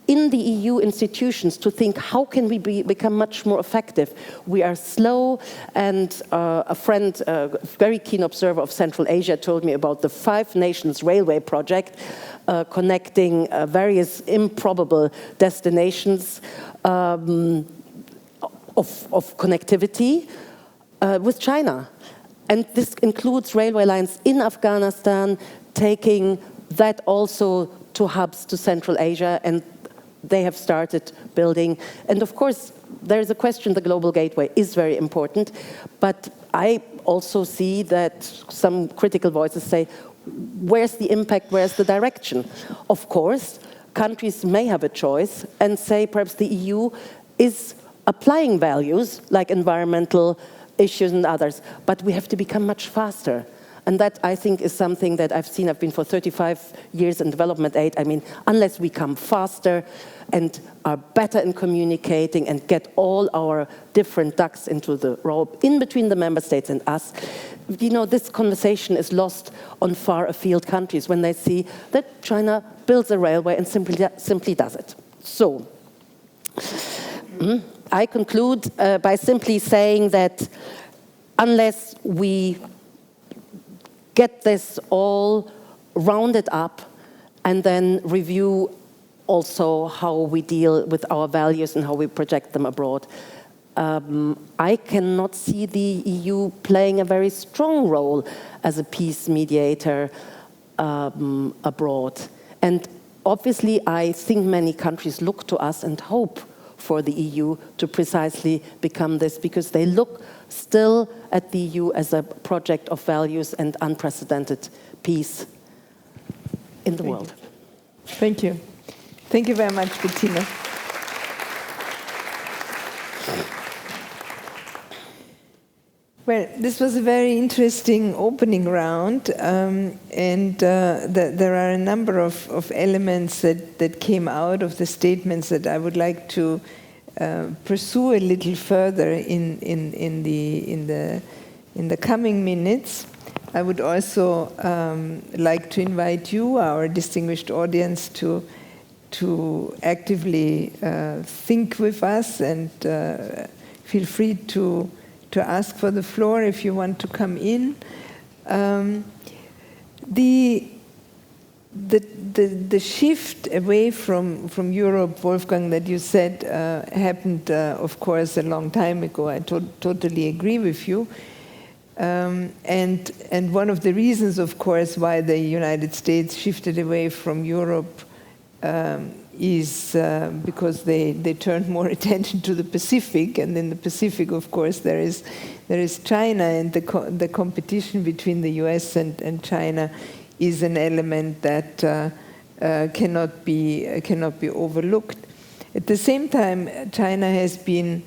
in the EU institutions, to think how can we become much more effective. We are slow, and a friend, a very keen observer of Central Asia, told me about the 5 Nations Railway project connecting various improbable destinations of connectivity with China. And this includes railway lines in Afghanistan, taking that also to hubs to Central Asia, and they have started building. And of course, there is a question, the global gateway is very important, but I also see that some critical voices say, where's the impact, where's the direction? Of course, countries may have a choice and say perhaps the EU is applying values like environmental issues and others, but we have to become much faster. And that, I think, is something that I've seen. I've been for 35 years in development aid. I mean, unless we come faster and are better in communicating and get all our different ducks into the row in between the member states and us, you know, this conversation is lost on far afield countries when they see that China builds a railway and simply does it. So, I conclude by simply saying that unless we get this all rounded up and then review also how we deal with our values and how we project them abroad, I cannot see the EU playing a very strong role as a peace mediator abroad. And obviously, I think many countries look to us and hope for the EU to precisely become this, because they look still at the EU as a project of values and unprecedented peace in the world. Thank you. Thank you very much, Bettina. Well, this was a very interesting opening round, and there are a number of elements that came out of the statements that I would like to pursue a little further in the coming minutes. I would also like to invite you, our distinguished audience, to actively think with us, and feel free to ask for the floor if you want to come in. The shift away from Europe, Wolfgang, that you said happened, of course, a long time ago. I totally agree with you. And one of the reasons, of course, why the United States shifted away from Europe is because they turned more attention to the Pacific, and in the Pacific, of course, there is China, and the competition between the US and China is an element that cannot be overlooked. At the same time, China has been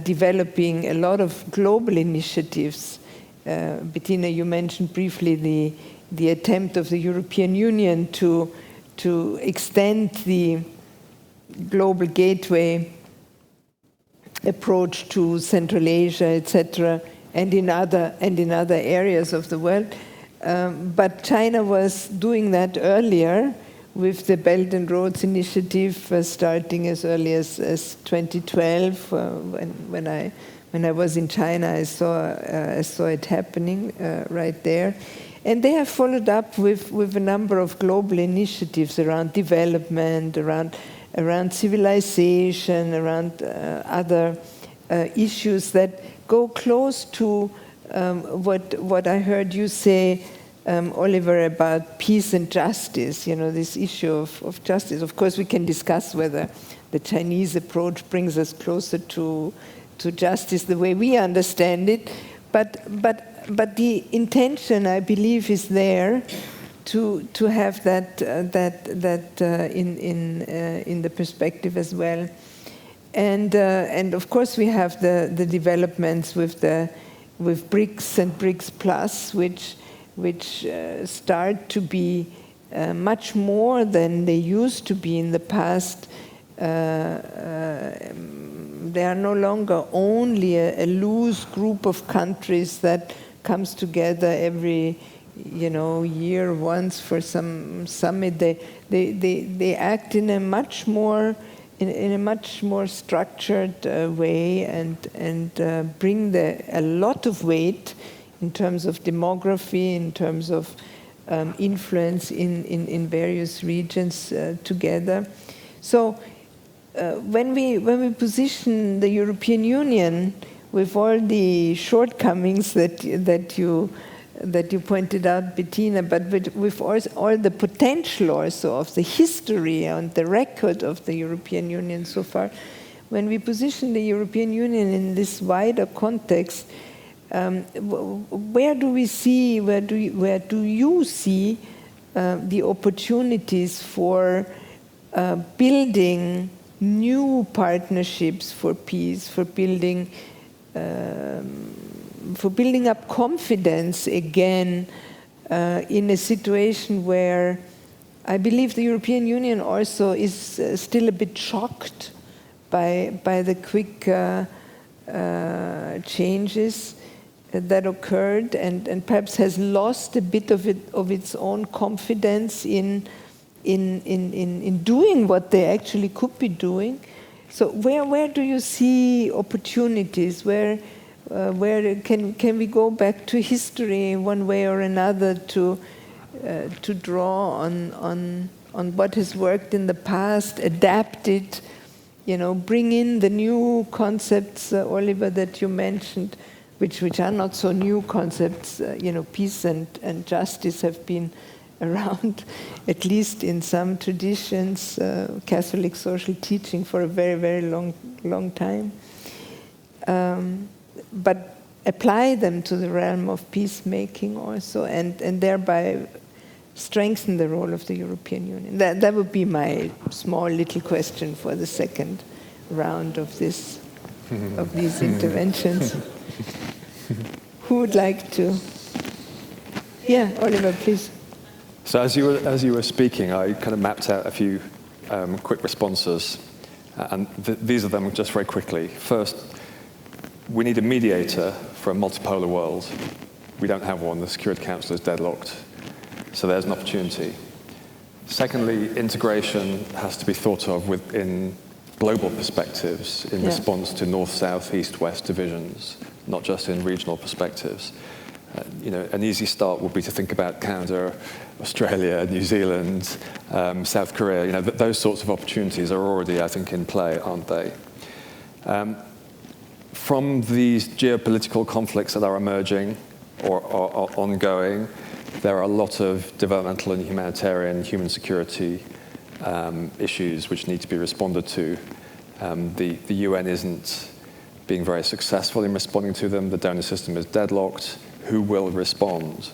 developing a lot of global initiatives. Bettina, you mentioned briefly the attempt of the European Union to extend the global gateway approach to Central Asia, etc., and in other areas of the world. But China was doing that earlier with the Belt and Roads Initiative, starting as early as 2012. When I was in China, I saw it happening right there. And they have followed up with a number of global initiatives around development, around civilization, around other issues that go close to what I heard you say, Oliver, about peace and justice, this issue of justice. Of course, we can discuss whether the Chinese approach brings us closer to justice the way we understand it, but the intention, I believe, is there to have that in the perspective as well, and of course we have the developments with BRICS and BRICS Plus, which start to be much more than they used to be in the past. They are no longer only a loose group of countries that comes together every year once for some summit. They act in a much more structured way and bring a lot of weight in terms of demography, in terms of influence in various regions together. So when we position the European Union with all the shortcomings that you pointed out, Bettina, but with all the potential also of the history and the record of the European Union so far, when we position the European Union in this wider context, where do you see the opportunities for building new partnerships for peace, for building up confidence again in a situation where I believe the European Union also is still a bit shocked by the quick changes that occurred, and perhaps has lost a bit of its own confidence in doing what they actually could be doing. So where do you see opportunities? Where can we go back to history one way or another to draw on what has worked in the past, adapt it, bring in the new concepts, Oliver, that you mentioned, which are not so new concepts. Peace and justice have been around, at least in some traditions, Catholic social teaching for a very, very long time. But apply them to the realm of peacemaking also, and thereby strengthen the role of the European Union. That would be my small little question for the second round of these interventions. Who would like to? Yeah, Oliver, please. So as you were speaking, I kind of mapped out a few quick responses, and these are them just very quickly. First, we need a mediator for a multipolar world. We don't have one. The Security Council is deadlocked. So there's an opportunity. Secondly, integration has to be thought of within global perspectives in response to north, south, east, west divisions, not just in regional perspectives. An easy start would be to think about Canada, Australia, New Zealand, South Korea. Those sorts of opportunities are already, I think, in play, aren't they? From these geopolitical conflicts that are emerging or are ongoing, there are a lot of developmental and humanitarian, human security issues which need to be responded to. The UN isn't being very successful in responding to them. The donor system is deadlocked. Who will respond?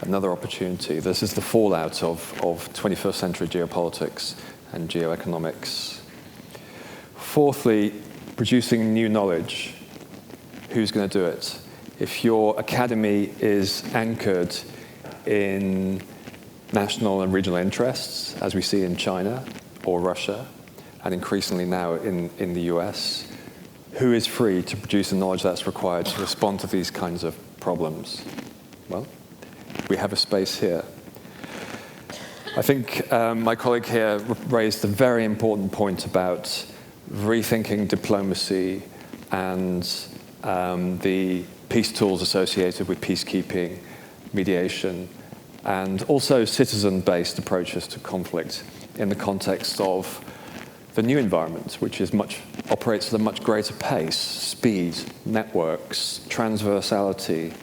Another opportunity. This is the fallout of 21st century geopolitics and geoeconomics. Fourthly, producing new knowledge. Who's going to do it? If your academy is anchored in national and regional interests, as we see in China or Russia, and increasingly now in the US, who is free to produce the knowledge that's required to respond to these kinds of problems? Well, we have a space here. I think my colleague here raised a very important point about rethinking diplomacy and the peace tools associated with peacekeeping, mediation, and also citizen-based approaches to conflict in the context of the new environment, which operates at a much greater pace, speed, networks, transversality,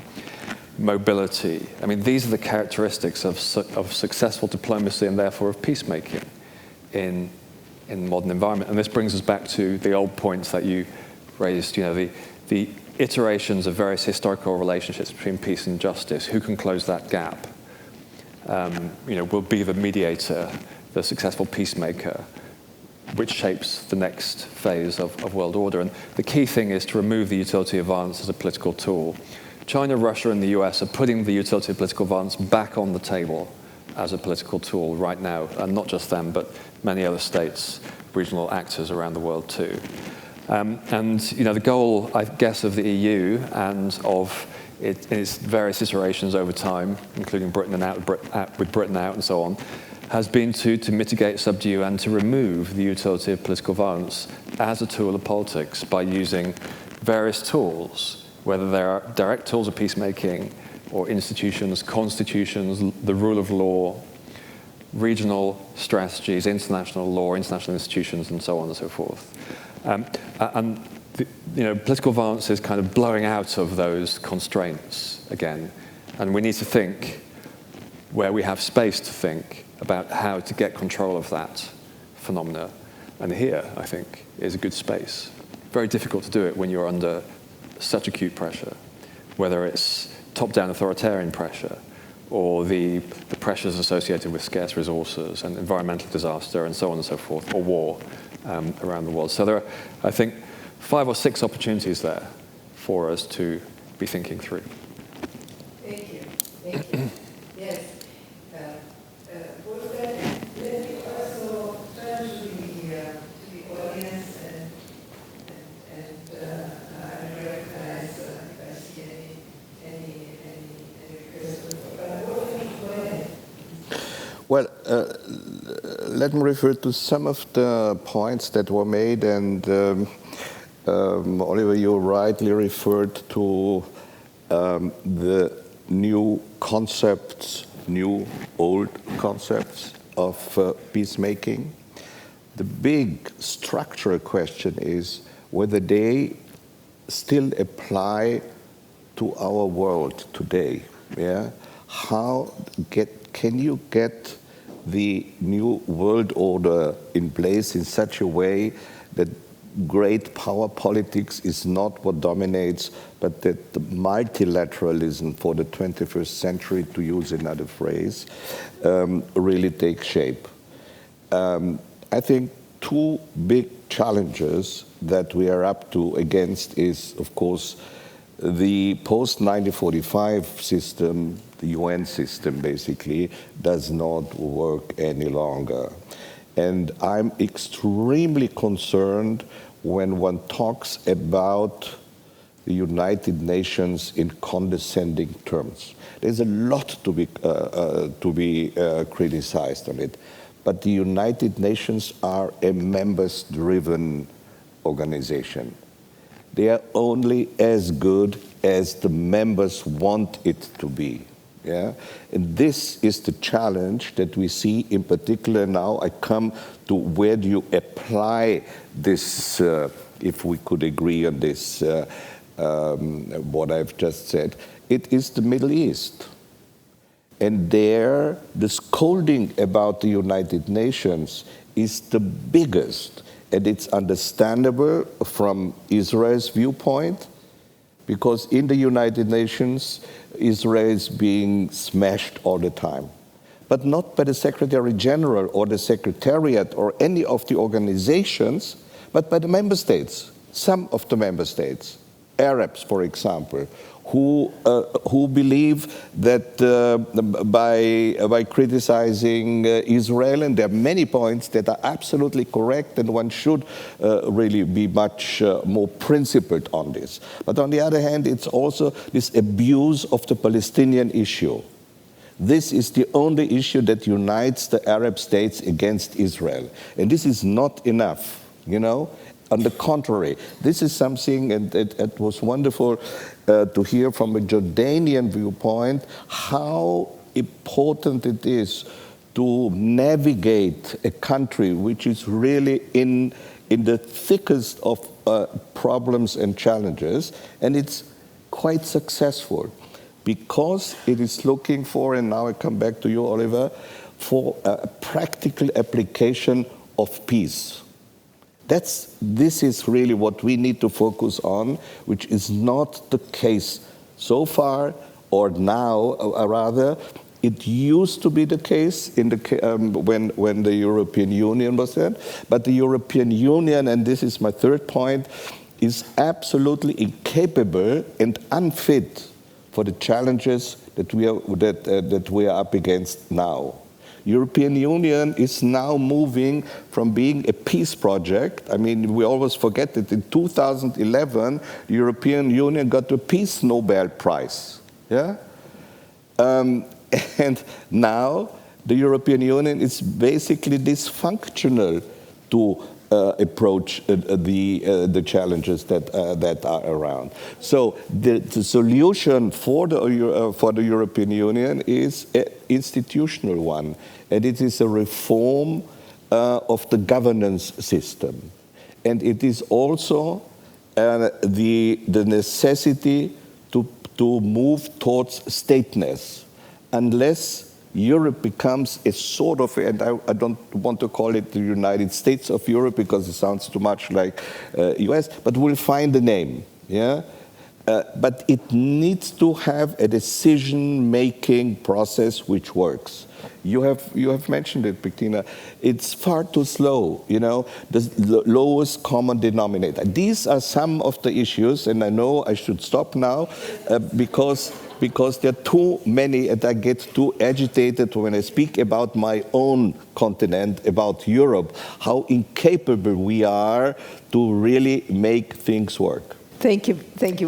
mobility. I mean, these are the characteristics of successful diplomacy and therefore of peacemaking in modern environment. And this brings us back to the old points that you raised, the iterations of various historical relationships between peace and justice. Who can close that gap? Will be the mediator, the successful peacemaker, which shapes the next phase of world order. And the key thing is to remove the utility of violence as a political tool. China, Russia, and the US are putting the utility of political violence back on the table as a political tool right now, and not just them, but many other states, regional actors around the world too. The goal, I guess, of the EU and of its various iterations over time, including Britain with Britain out and so on, has been to mitigate, subdue, and to remove the utility of political violence as a tool of politics by using various tools, whether they are direct tools of peacemaking or institutions, constitutions, the rule of law, regional strategies, international law, international institutions, and so on and so forth. Political violence is kind of blowing out of those constraints again, and we need to think where we have space to think about how to get control of that phenomena. And here, I think, is a good space. Very difficult to do it when you're under such acute pressure, whether it's top-down authoritarian pressure or the pressures associated with scarce resources and environmental disaster and so on and so forth, or war around the world. So there are, I think, 5 or 6 opportunities there for us to be thinking through. Thank you. Thank you. Yes. Wolfgang, let me also turn to the audience and I recognize if I see any questions. Wolfgang, go ahead. Well, let me refer to some of the points that were made, and Oliver, you rightly referred to the new concepts, new old concepts of peacemaking. The big structural question is whether they still apply to our world today. Yeah, how can you get the new world order in place in such a way that great power politics is not what dominates, but that the multilateralism for the 21st century, to use another phrase, really takes shape. I think two big challenges that we are up to against is, of course, the post-1945 system, the UN system basically, does not work any longer. And I'm extremely concerned when one talks about the United Nations in condescending terms. There's a lot to be criticized on it. But the United Nations are a members-driven organization. They are only as good as the members want it to be. Yeah? And this is the challenge that we see in particular now. I come to where do you apply this, if we could agree on this, what I've just said. It is the Middle East. And there, the scolding about the United Nations is the biggest. And it's understandable from Israel's viewpoint, because in the United Nations, Israel is being smashed all the time. But not by the Secretary General or the Secretariat or any of the organizations, but by the member states, some of the member states, Arabs, for example, who believe that by criticizing Israel, and there are many points that are absolutely correct, and one should really be much more principled on this. But on the other hand, it's also this abuse of the Palestinian issue. This is the only issue that unites the Arab states against Israel. And this is not enough, you know? On the contrary, this is something, and it was wonderful to hear from a Jordanian viewpoint how important it is to navigate a country which is really in the thickest of problems and challenges, and it's quite successful because it is looking for, and now I come back to you, Oliver, for a practical application of peace. This is really what we need to focus on, which is not the case so far, or now, rather. It used to be the case in the, when the European Union was there, but the European Union, and this is my third point, is absolutely incapable and unfit for the challenges that we are up against now. European Union is now moving from being a peace project. I mean, we always forget that in 2011, the European Union got the Peace Nobel Prize. Yeah? And now the European Union is basically dysfunctional to approach the challenges that are around. So the solution for the European Union is an institutional one, and it is a reform of the governance system. And it is also the necessity to move towards stateness. Unless Europe becomes a sort of, and I don't want to call it the United States of Europe because it sounds too much like US, but we'll find the name, yeah? But it needs to have a decision-making process which works. You have mentioned it, Bettina. It's far too slow, you know, the lowest common denominator. These are some of the issues, and I know I should stop now because there are too many, and I get too agitated when I speak about my own continent, about Europe, how incapable we are to really make things work. Thank you,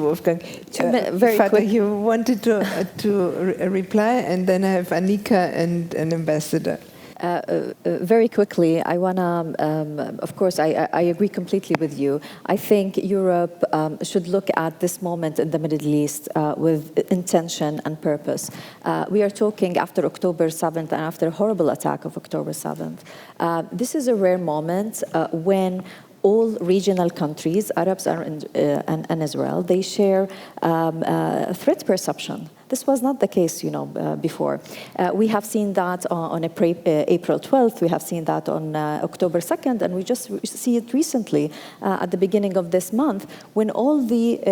Wolfgang. Very Father, quick. you wanted to reply, and then I have Annika and an ambassador. Very quickly, I want to, of course, I agree completely with you. I think Europe should look at this moment in the Middle East with intention and purpose. We are talking after October 7th and after a horrible attack of October 7th. This is a rare moment when all regional countries, Arabs and Israel, they share threat perception. This was not the case, before. We have seen that on April 12th. We have seen that on October 2nd, and we just see it recently at the beginning of this month when all the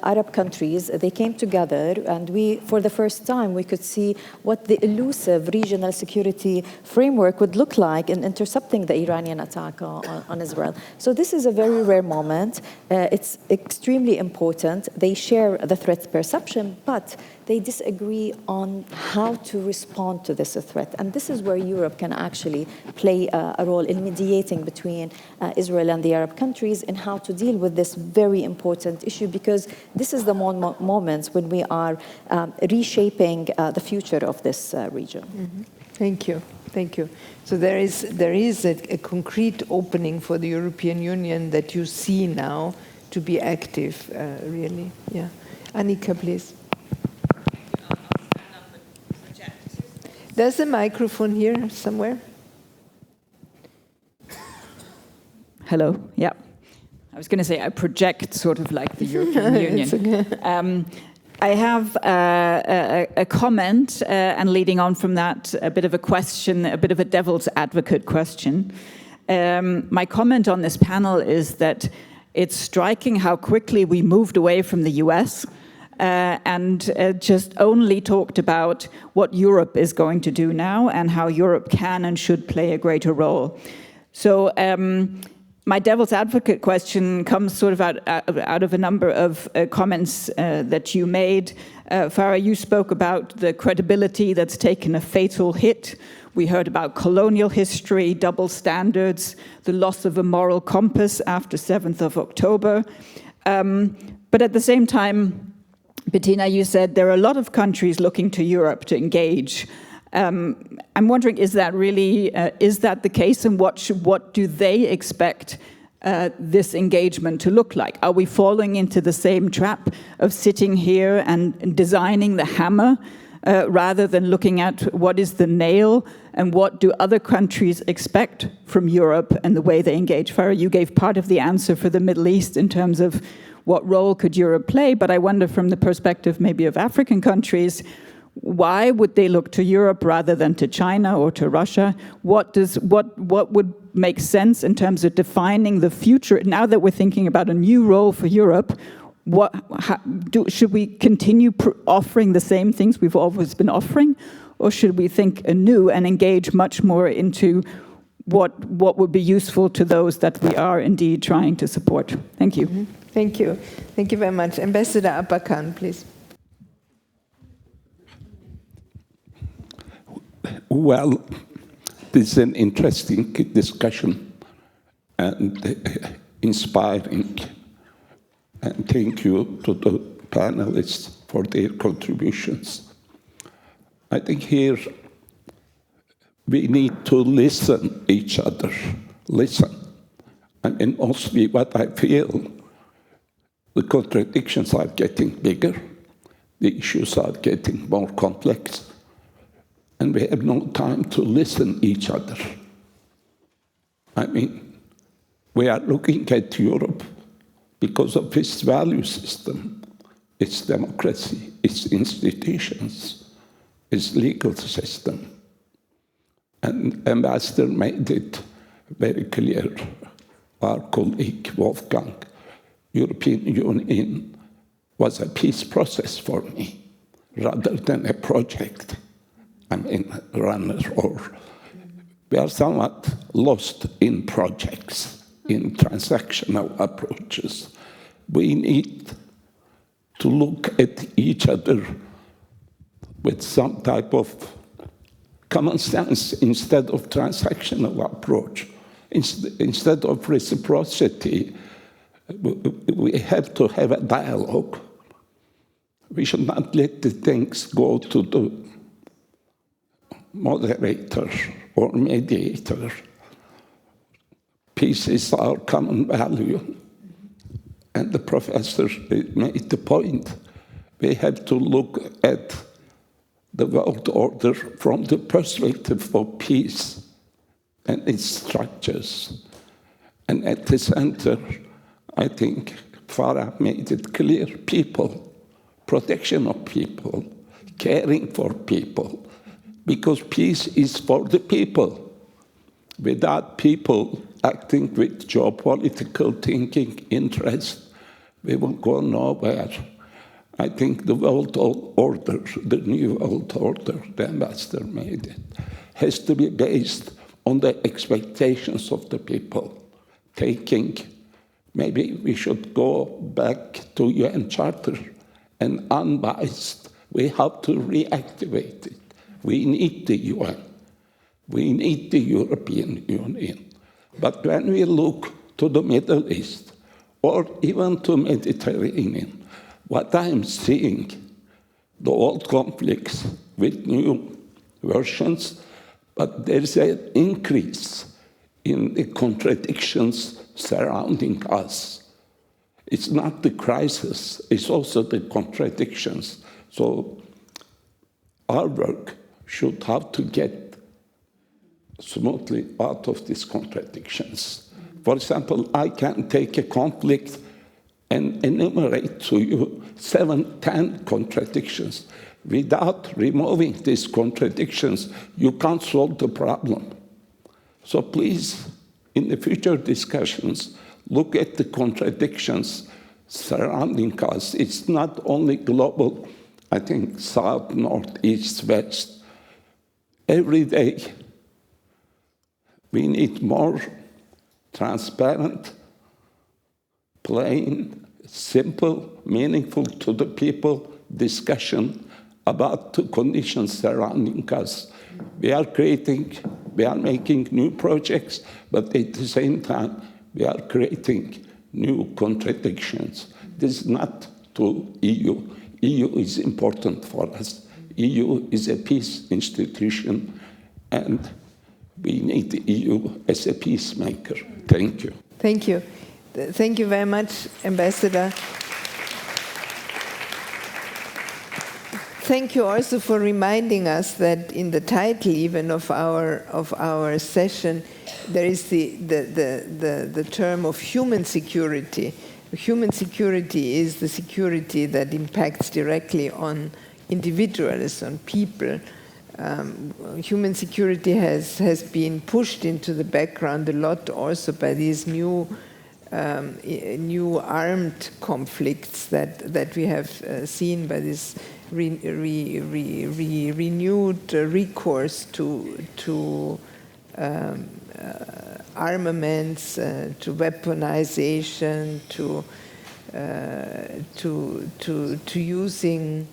Arab countries, they came together, and for the first time, we could see what the elusive regional security framework would look like in intercepting the Iranian attack on Israel. So this is a very rare moment. It's extremely important. They share the threat perception, but they disagree on how to respond to this threat. And this is where Europe can actually play a role in mediating between Israel and the Arab countries in how to deal with this very important issue, because this is the moments when we are reshaping the future of this region. Mm-hmm. Thank you. Thank you. So there is a concrete opening for the European Union that you see now to be active, really. Yeah. Annika, please. There's a microphone here somewhere. Hello, yeah. I was going to say I project sort of like the European Union. Okay. I have a comment, and leading on from that, a bit of a question, a bit of a devil's advocate question. My comment on this panel is that it's striking how quickly we moved away from the US and just only talked about what Europe is going to do now and how Europe can and should play a greater role. So my devil's advocate question comes sort of out of a number of comments that you made. Farah, you spoke about the credibility that's taken a fatal hit. We heard about colonial history, double standards, the loss of a moral compass after 7th of October. But at the same time, Bettina, you said there are a lot of countries looking to Europe to engage. I'm wondering, is that really, is that the case, and what do they expect this engagement to look like? Are we falling into the same trap of sitting here and designing the hammer rather than looking at what is the nail and what do other countries expect from Europe and the way they engage? Farah, you gave part of the answer for the Middle East in terms of what role could Europe play, but I wonder from the perspective maybe of African countries, why would they look to Europe rather than to China or to Russia? What would make sense in terms of defining the future? Now that we're thinking about a new role for Europe, should we continue offering the same things we've always been offering, or should we think anew and engage much more into what would be useful to those that we are indeed trying to support? Thank you. Mm-hmm. Thank you. Thank you very much. Ambassador Abakan, please. Well, this is an interesting discussion and inspiring. And thank you to the panelists for their contributions. I think here we need to listen each other, listen. I mean, mostly what I feel, the contradictions are getting bigger, the issues are getting more complex, and we have no time to listen each other. I mean, we are looking at Europe because of its value system, its democracy, its institutions, its legal system. And Ambassador made it very clear, our colleague Wolfgang, European Union was a peace process for me, rather than a project. I mean, runner, or we are somewhat lost in projects, in transactional approaches. We need to look at each other with some type of common sense instead of transactional approach. Instead of reciprocity, we have to have a dialogue. We should not let the things go to the moderator or mediator. Peace is our common value. And the professor made the point. We have to look at the world order from the perspective of peace and its structures. And at the center, I think Farah made it clear, people, protection of people, caring for people, because peace is for the people. Without people acting with geopolitical thinking, interest, we will go nowhere. I think the world order, the new world order, the ambassador made it, has to be based on the expectations of the people. Maybe we should go back to UN Charter and unbiased. We have to reactivate it. We need the UN. We need the European Union. But when we look to the Middle East, or even to Mediterranean, what I'm seeing, the old conflicts with new versions, but there's an increase in the contradictions surrounding us. It's not the crisis, it's also the contradictions. So our work should have to get smoothly out of these contradictions. For example, I can take a conflict and enumerate to you 7, 10 contradictions. Without removing these contradictions, you can't solve the problem. So please, in the future discussions, look at the contradictions surrounding us. It's not only global, I think, south, north, east, west. Every day, we need more transparent, plain, simple, meaningful to the people discussion about the conditions surrounding us. We are making new projects, but at the same time, we are creating new contradictions. This is not to EU. EU is important for us. EU is a peace institution, and we need the EU as a peacemaker. Thank you. Thank you. Thank you very much, Ambassador. Thank you also for reminding us that in the title even of our session, there is the term of human security. Human security is the security that impacts directly on individuals, on people. Human security has been pushed into the background a lot also by these new armed conflicts that we have seen, by this renewed recourse to armaments, to weaponization, to using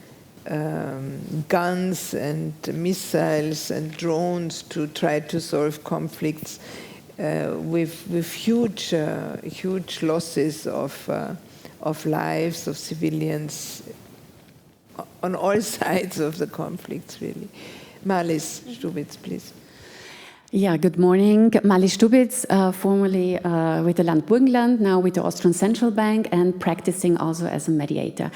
guns and missiles and drones to try to solve conflicts with huge losses of lives of civilians on all sides of the conflicts, really. Marlies Stubitz, please. Yeah, good morning. Marlies Stubitz, formerly with the Land Burgenland, now with the Austrian Central Bank, and practicing also as a mediator.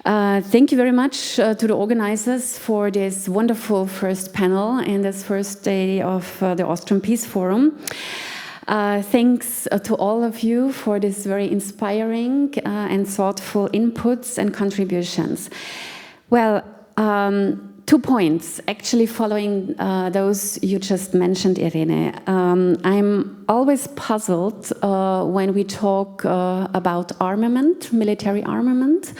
Thank you very much to the organizers for this wonderful first panel in this first day of the Austrian Peace Forum. Thanks to all of you for this very inspiring and thoughtful inputs and contributions. Well, 2 points, actually following those you just mentioned, Irene. I'm always puzzled when we talk about armament, military armament.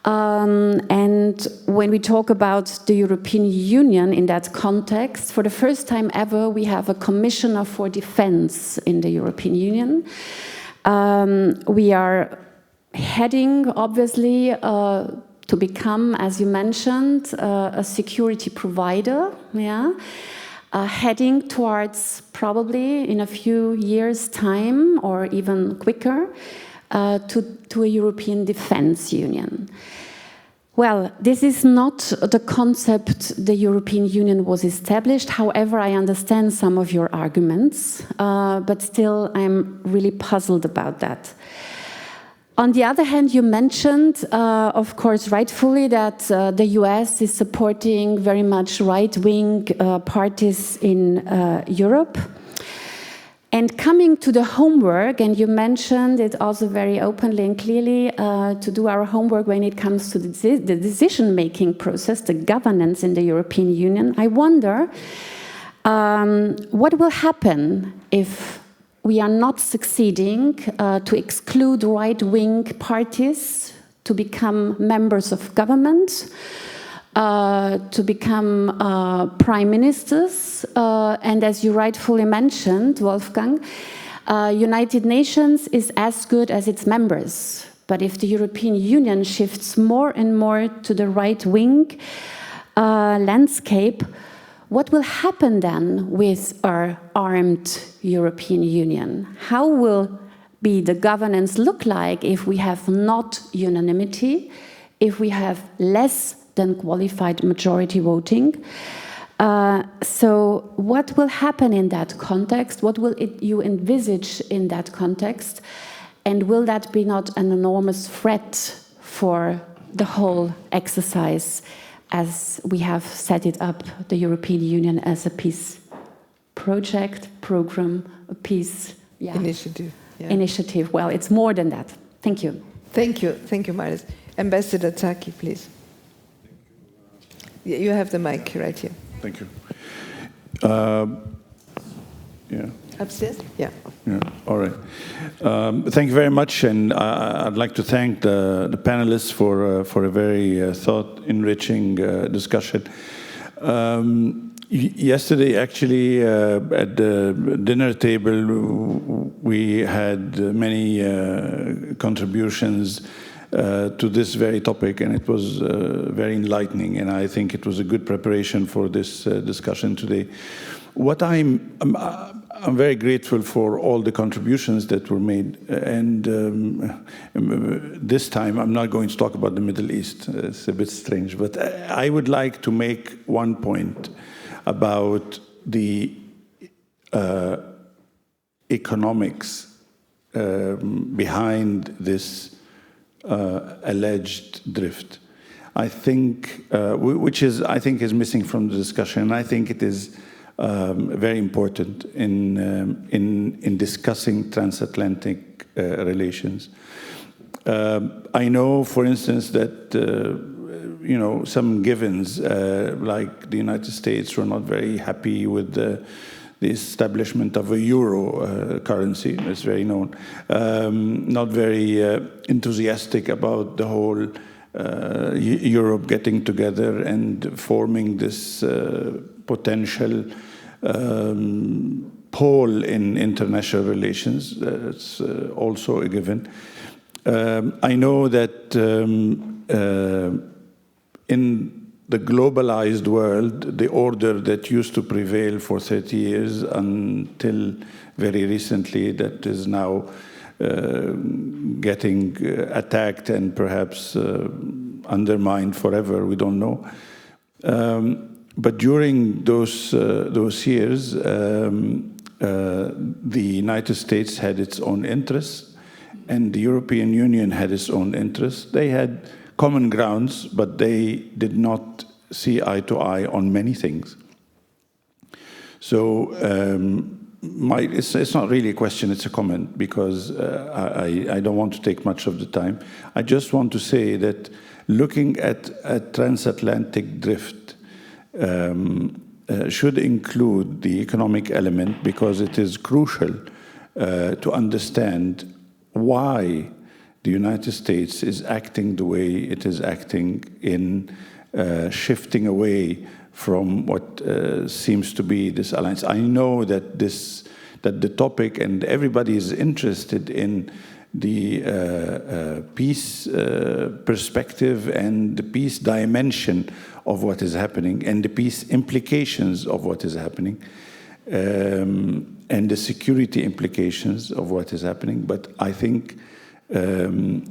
And when we talk about the European Union in that context, for the first time ever, we have a Commissioner for Defense in the European Union. We are heading, obviously, to become, as you mentioned, a security provider, yeah? Heading towards, probably in a few years' time, or even quicker, to a European Defense Union. Well, this is not the concept the European Union was established. However, I understand some of your arguments, but still I'm really puzzled about that. On the other hand, you mentioned, of course, rightfully, that the US is supporting very much right-wing parties in Europe. And coming to the homework, and you mentioned it also very openly and clearly, to do our homework when it comes to the decision-making process, the governance in the European Union, I wonder what will happen if we are not succeeding to exclude right-wing parties to become members of government, to become prime ministers, and as you rightfully mentioned, Wolfgang, United Nations is as good as its members. But if the European Union shifts more and more to the right-wing landscape, what will happen then with our armed European Union? How will be the governance look like if we have not unanimity, if we have less than qualified majority voting? So what will happen in that context? What will you envisage in that context? And will that be not an enormous threat for the whole exercise as we have set it up, the European Union, as a peace project, program, a peace initiative? Yeah. Initiative. Well, it's more than that. Thank you. Thank you. Thank you, Maris. Ambassador Taki, please. You have the mic right here. Thank you. Yeah. Upstairs? Yeah. Yeah. All right. Thank you very much, and I'd like to thank the panelists for a very thought-enriching discussion. Yesterday, actually, at the dinner table, we had many contributions to this very topic, and it was very enlightening, and I think it was a good preparation for this discussion today. What I'm very grateful for all the contributions that were made, and this time I'm not going to talk about the Middle East. It's a bit strange, but I would like to make one point about the economics behind this alleged drift. I think, which is, I think, is missing from the discussion, and I think it is very important in discussing transatlantic relations. I know, for instance, that you know, some givens like the United States were not very happy with the establishment of a euro currency. It's very known. Not very enthusiastic about the whole Europe getting together and forming this potential pole in international relations. It's also a given. I know that in the globalized world, the order that used to prevail for 30 years until very recently, that is now getting attacked and perhaps undermined forever, we don't know. But during those years, the United States had its own interests, and the European Union had its own interests. They had common grounds, but they did not see eye to eye on many things. So it's not really a question, it's a comment, because I don't want to take much of the time. I just want to say that looking at a transatlantic drift should include the economic element, because it is crucial to understand why the United States is acting the way it is acting in shifting away from what seems to be this alliance. I know that the topic, and everybody is interested in the peace perspective and the peace dimension of what is happening and the peace implications of what is happening and the security implications of what is happening. But I think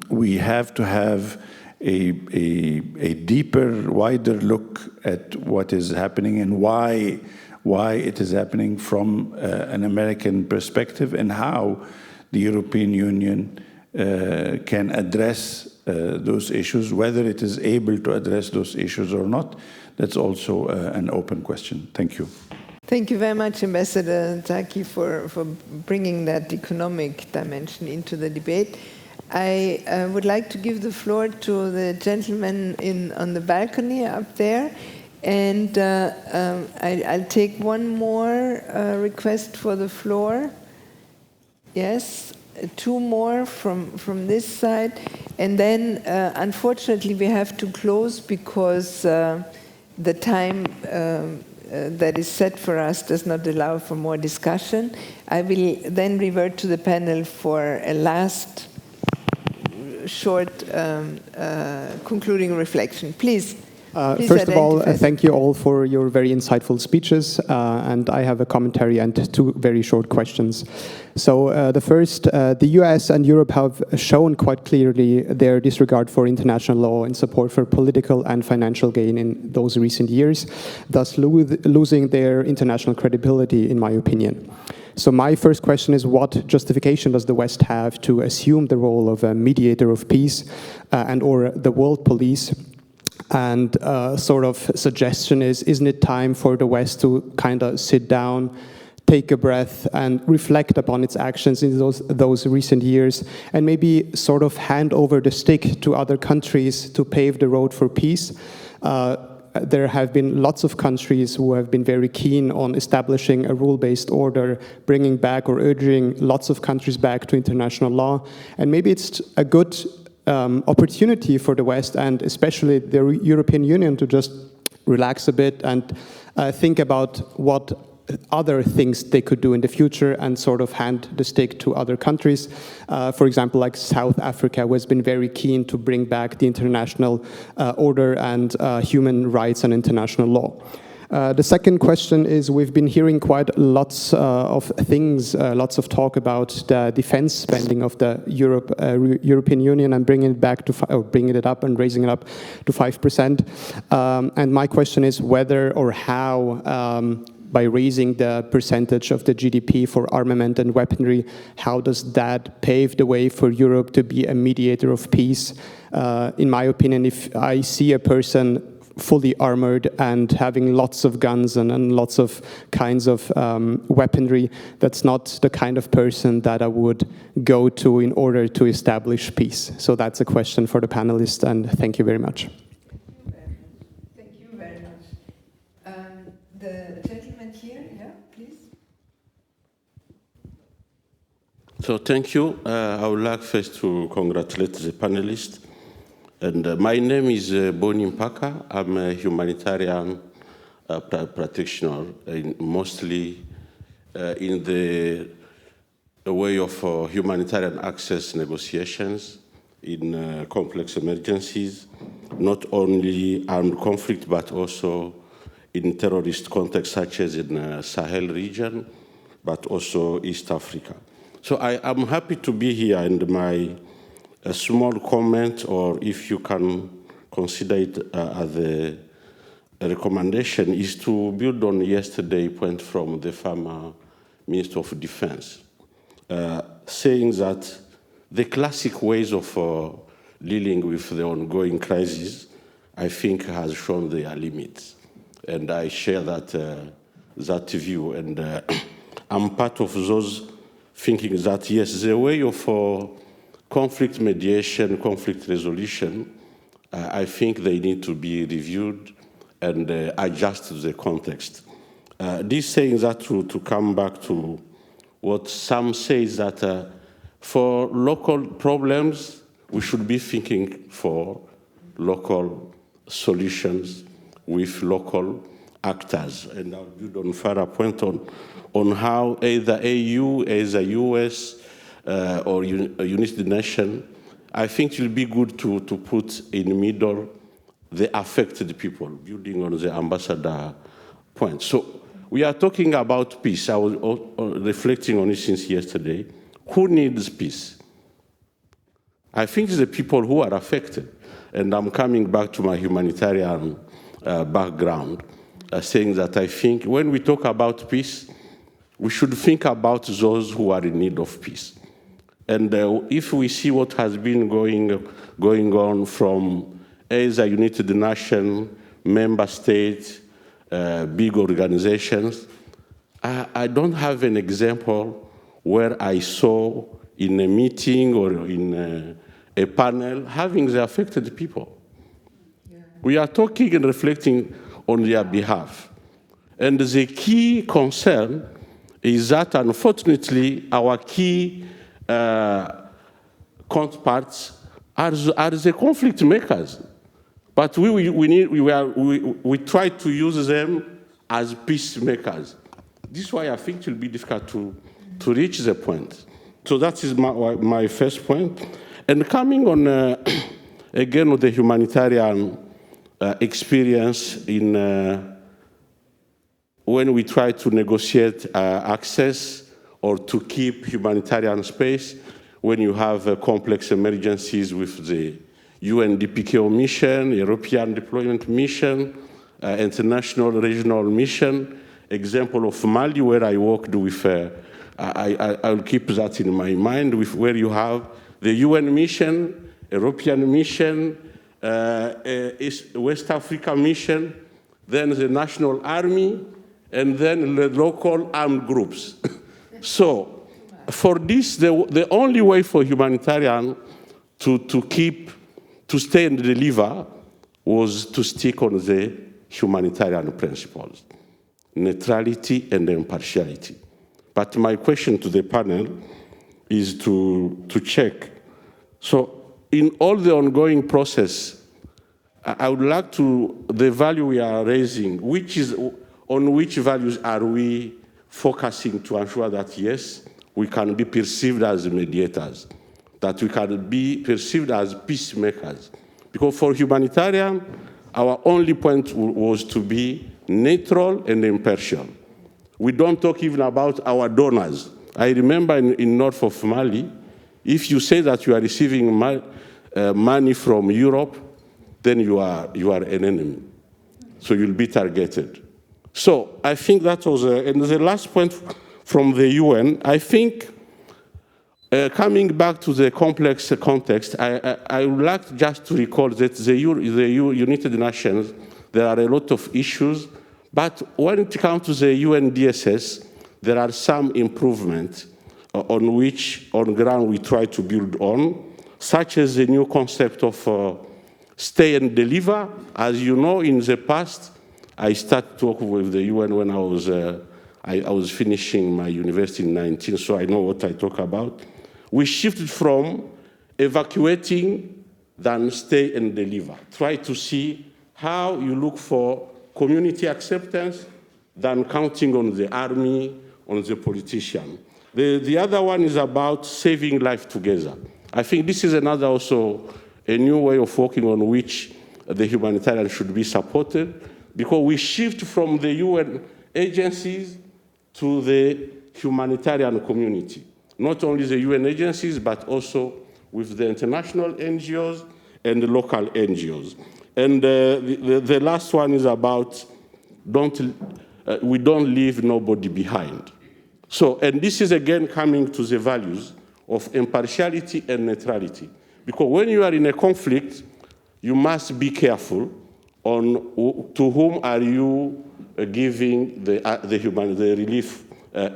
we have to have a deeper, wider look at what is happening and why it is happening from an American perspective, and how the European Union can address those issues, whether it is able to address those issues or not. That's also an open question. Thank you. Thank you very much, Ambassador Zaki, for bringing that economic dimension into the debate. I would like to give the floor to the gentleman on the balcony up there. And I'll take one more request for the floor. Yes, two more from this side. And then, unfortunately, we have to close because the time that is set for us does not allow for more discussion. I will then revert to the panel for a last short concluding reflection. Please. First of all, thank you all for your very insightful speeches, and I have a commentary and two very short questions. So the first, the US and Europe have shown quite clearly their disregard for international law and support for political and financial gain in those recent years, thus losing their international credibility, in my opinion. So my first question is, what justification does the West have to assume the role of a mediator of peace and or the world police? And sort of suggestion is, isn't it time for the West to kind of sit down, take a breath, and reflect upon its actions in those recent years, and maybe sort of hand over the stick to other countries to pave the road for peace? There have been lots of countries who have been very keen on establishing a rule-based order, bringing back or urging lots of countries back to international law, and maybe it's a good opportunity for the West and especially the European Union to just relax a bit and think about what other things they could do in the future and sort of hand the stick to other countries. For example, like South Africa, who has been very keen to bring back the international order and human rights and international law. The second question is, we've been hearing quite lots of things, lots of talk about the defense spending of the European Union and bringing it back to, bringing it up and raising it up to 5%. And my question is whether or how, by raising the percentage of the GDP for armament and weaponry, how does that pave the way for Europe to be a mediator of peace? In my opinion, if I see a person fully armored and having lots of guns and lots of kinds of weaponry, that's not the kind of person that I would go to in order to establish peace. So that's a question for the panelists, and thank you very much. Thank you very much. The gentleman here, yeah, please. So thank you. I would like first to congratulate the panelists. And my name is Boni Mpaka. I'm a humanitarian practitioner, mostly in the way of humanitarian access negotiations in complex emergencies, not only armed conflict, but also in terrorist contexts such as in Sahel region, but also East Africa. So I'm happy to be here, and a small comment, or if you can consider it as a recommendation, is to build on yesterday's point from the former Minister of Defense, saying that the classic ways of dealing with the ongoing crisis, I think, has shown their limits. And I share that view. And I'm part of those thinking that, yes, the way of conflict mediation, conflict resolution, I think they need to be reviewed and adjust to the context. This saying that to come back to what some say is that for local problems, we should be thinking for local solutions with local actors. And I'll build on Farah's point on how either AU, either US, or United Nations, I think it will be good to put in the middle the affected people, building on the ambassador point. So we are talking about peace. I was reflecting on it since yesterday. Who needs peace? I think it's the people who are affected. And I'm coming back to my humanitarian background, saying that I think when we talk about peace, we should think about those who are in need of peace. And if we see what has been going on from either United Nations, member states, big organizations, I don't have an example where I saw in a meeting or in a panel having the affected people. Yeah. We are talking and reflecting on their behalf. And the key concern is that, unfortunately, our key counterparts are the conflict makers. But we try to use them as peacemakers. This is why I think it will be difficult to reach the point. So that is my first point. And coming on, again, with the humanitarian experience in when we try to negotiate access or to keep humanitarian space, when you have complex emergencies with the UNDPKO mission, European Deployment Mission, international regional mission, example of Mali, where I worked with, I'll keep that in my mind, with where you have the UN mission, European mission, West Africa mission, then the national army, and then the local armed groups. So for this, the only way for humanitarian to stay and deliver was to stick on the humanitarian principles, neutrality and impartiality. But my question to the panel is to check. So in all the ongoing process, I would like to, the value we are raising, on which values are we focusing to ensure that, yes, we can be perceived as mediators, that we can be perceived as peacemakers. Because for humanitarian, our only point was to be neutral and impartial. We don't talk even about our donors. I remember in north of Mali, if you say that you are receiving money from Europe, then you are an enemy. So you'll be targeted. So I think that was, and the last point from the UN, I think, coming back to the complex context, I would like just to recall that the United Nations, there are a lot of issues, but when it comes to the UNDSS, there are some improvements on ground we try to build on, such as the new concept of stay and deliver. As you know, in the past, I started talking with the UN when I was finishing my university in 19, so I know what I talk about. We shifted from evacuating than stay and deliver. Try to see how you look for community acceptance than counting on the army, on the politician. The other one is about saving life together. I think this is another also a new way of working on which the humanitarian should be supported, because we shift from the UN agencies to the humanitarian community. Not only the UN agencies, but also with the international NGOs and the local NGOs. And the last one is about we don't leave nobody behind. So, and this is again coming to the values of impartiality and neutrality. Because when you are in a conflict, you must be careful on to whom are you giving the relief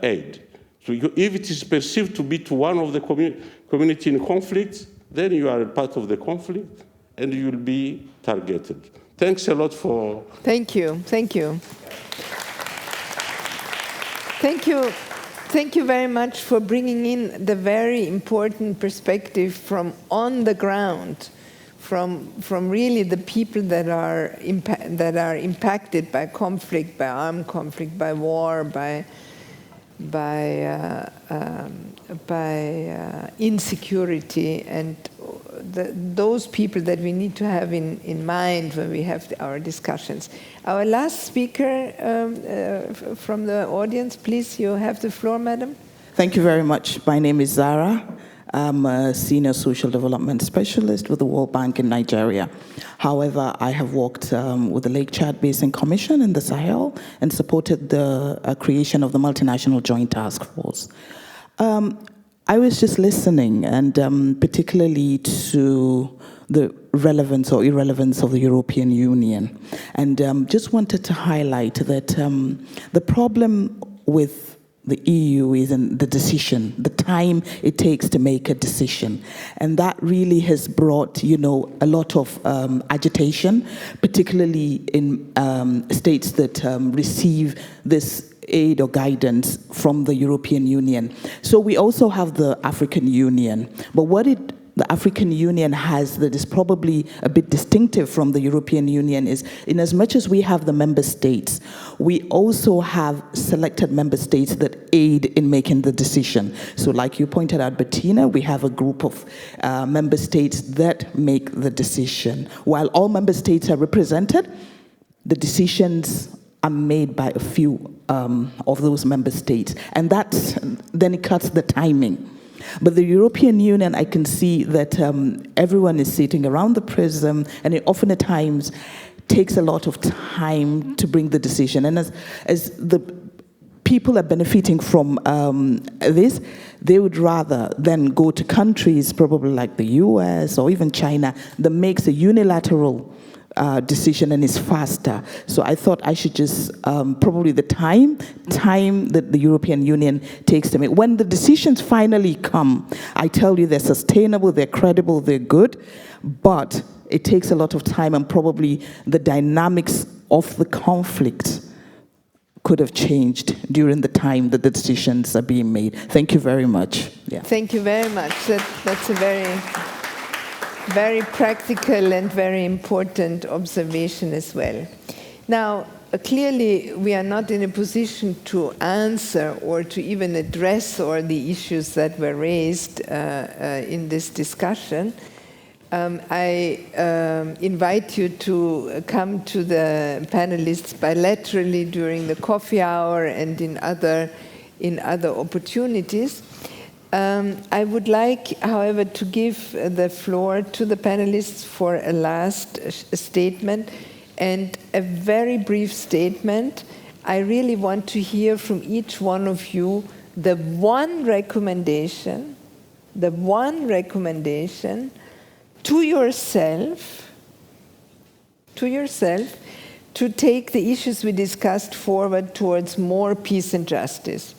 aid. So if it is perceived to be to one of the community in conflict, then you are a part of the conflict and you will be targeted. Thanks a lot for... Thank you. Thank you. Thank you. Thank you very much for bringing in the very important perspective from on the ground, from really the people that are impacted by conflict, by armed conflict, by war, by insecurity, and those people that we need to have in mind when we have our discussions. Our last speaker from the audience, please, you have the floor, madam. Thank you very much. My name is Zara. I'm a senior social development specialist with the World Bank in Nigeria. However, I have worked with the Lake Chad Basin Commission in the Sahel and supported the creation of the Multinational Joint Task Force. I was just listening, and particularly to the relevance or irrelevance of the European Union, and just wanted to highlight that the problem with the EU is in the decision, the time it takes to make a decision. And that really has brought, a lot of agitation, particularly in states that receive this aid or guidance from the European Union. So we also have the African Union. But the African Union has that is probably a bit distinctive from the European Union is, in as much as we have the member states, we also have selected member states that aid in making the decision. So like you pointed out, Bettina, we have a group of member states that make the decision. While all member states are represented, the decisions are made by a few of those member states. And then it cuts the timing. But the European Union, I can see that everyone is sitting around the prism, and it often at times takes a lot of time to bring the decision. And as the people are benefiting from this, they would rather then go to countries, probably like the US or even China, that makes a unilateral decision and is faster. So I thought I should just, probably the time that the European Union takes to make. When the decisions finally come, I tell you they're sustainable, they're credible, they're good, but it takes a lot of time, and probably the dynamics of the conflict could have changed during the time that the decisions are being made. Thank you very much. Yeah. Thank you very much. That's a very practical and very important observation as well. Now, clearly, we are not in a position to answer or to even address all the issues that were raised in this discussion. I invite you to come to the panelists bilaterally during the coffee hour and in other opportunities. I would like, however, to give the floor to the panelists for a last statement, and a very brief statement. I really want to hear from each one of you the one recommendation to yourself, to take the issues we discussed forward towards more peace and justice.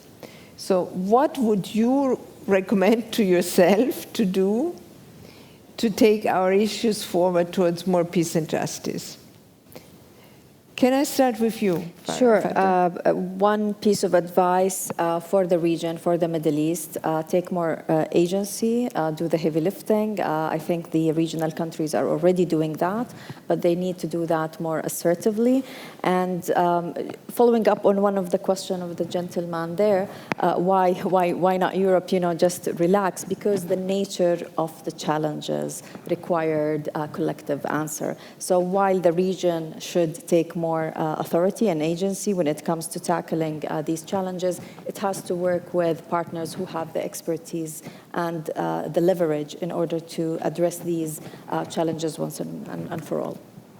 So what would you recommend to yourself to do to take our issues forward towards more peace and justice? Can I start with you? Sure. One piece of advice for the region, for the Middle East, take more agency, do the heavy lifting. I think the regional countries are already doing that, but they need to do that more assertively. And following up on one of the questions of the gentleman there, why not Europe, just relax? Because the nature of the challenges required a collective answer. So while the region should take more authority and agency when it comes to tackling these challenges, it has to work with partners who have the expertise and the leverage in order to address these challenges once and for all.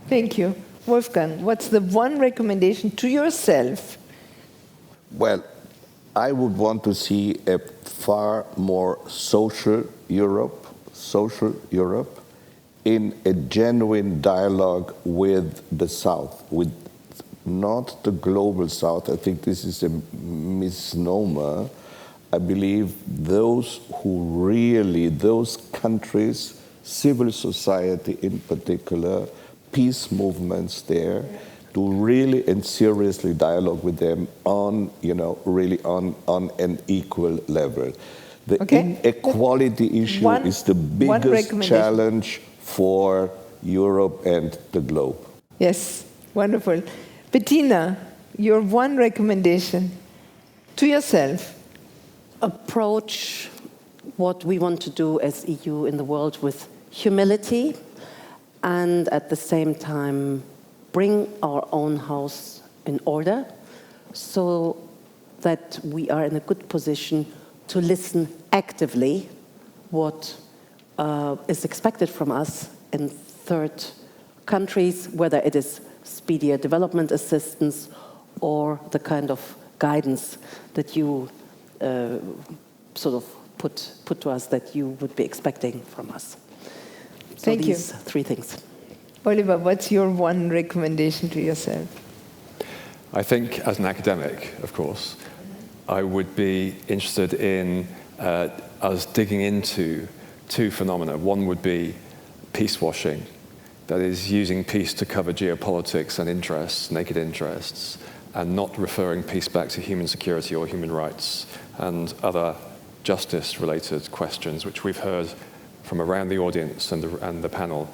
Thank you. Wolfgang, what's the one recommendation to yourself? Well, I would want to see a far more social Europe, in a genuine dialogue with the South, with not the global South. I think this is a misnomer. I believe those countries, civil society in particular, peace movements there, to really and seriously dialogue with them on, really on an equal level. The inequality issue is the biggest challenge for Europe and the globe. Yes, wonderful. Bettina, your one recommendation to yourself. Approach what we want to do as EU in the world with humility, and at the same time bring our own house in order so that we are in a good position to listen actively what is expected from us in third countries, whether it is speedier development assistance or the kind of guidance that you sort of put to us that you would be expecting from us. So Thank you. these three things. Oliver, what's your one recommendation to yourself? I think, as an academic, of course, I would be interested in us digging into two phenomena. One would be peace washing, that is using peace to cover geopolitics and interests, naked interests, and not referring peace back to human security or human rights and other justice-related questions, which we've heard from around the audience and the panel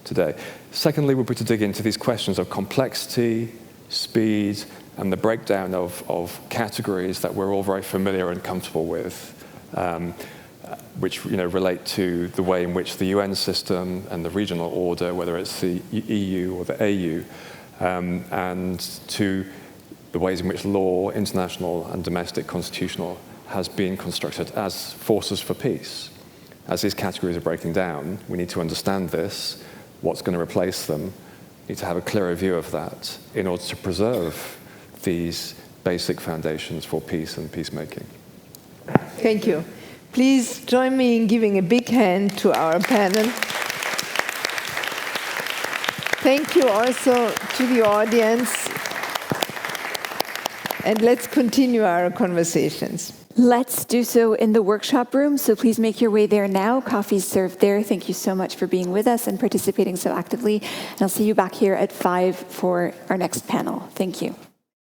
today. Secondly, would be to dig into these questions of complexity, speed, and the breakdown of categories that we're all very familiar and comfortable with, which relate to the way in which the UN system and the regional order, whether it's the EU or the AU, and to the ways in which law, international and domestic constitutional, has been constructed as forces for peace. As these categories are breaking down, we need to understand this, what's going to replace them, we need to have a clearer view of that in order to preserve these basic foundations for peace and peacemaking. Thank you. Please join me in giving a big hand to our panel. Thank you also to the audience. And let's continue our conversations. Let's do so in the workshop room, so please make your way there now. Coffee's served there. Thank you so much for being with us and participating so actively. And I'll see you back here at 5 for our next panel. Thank you.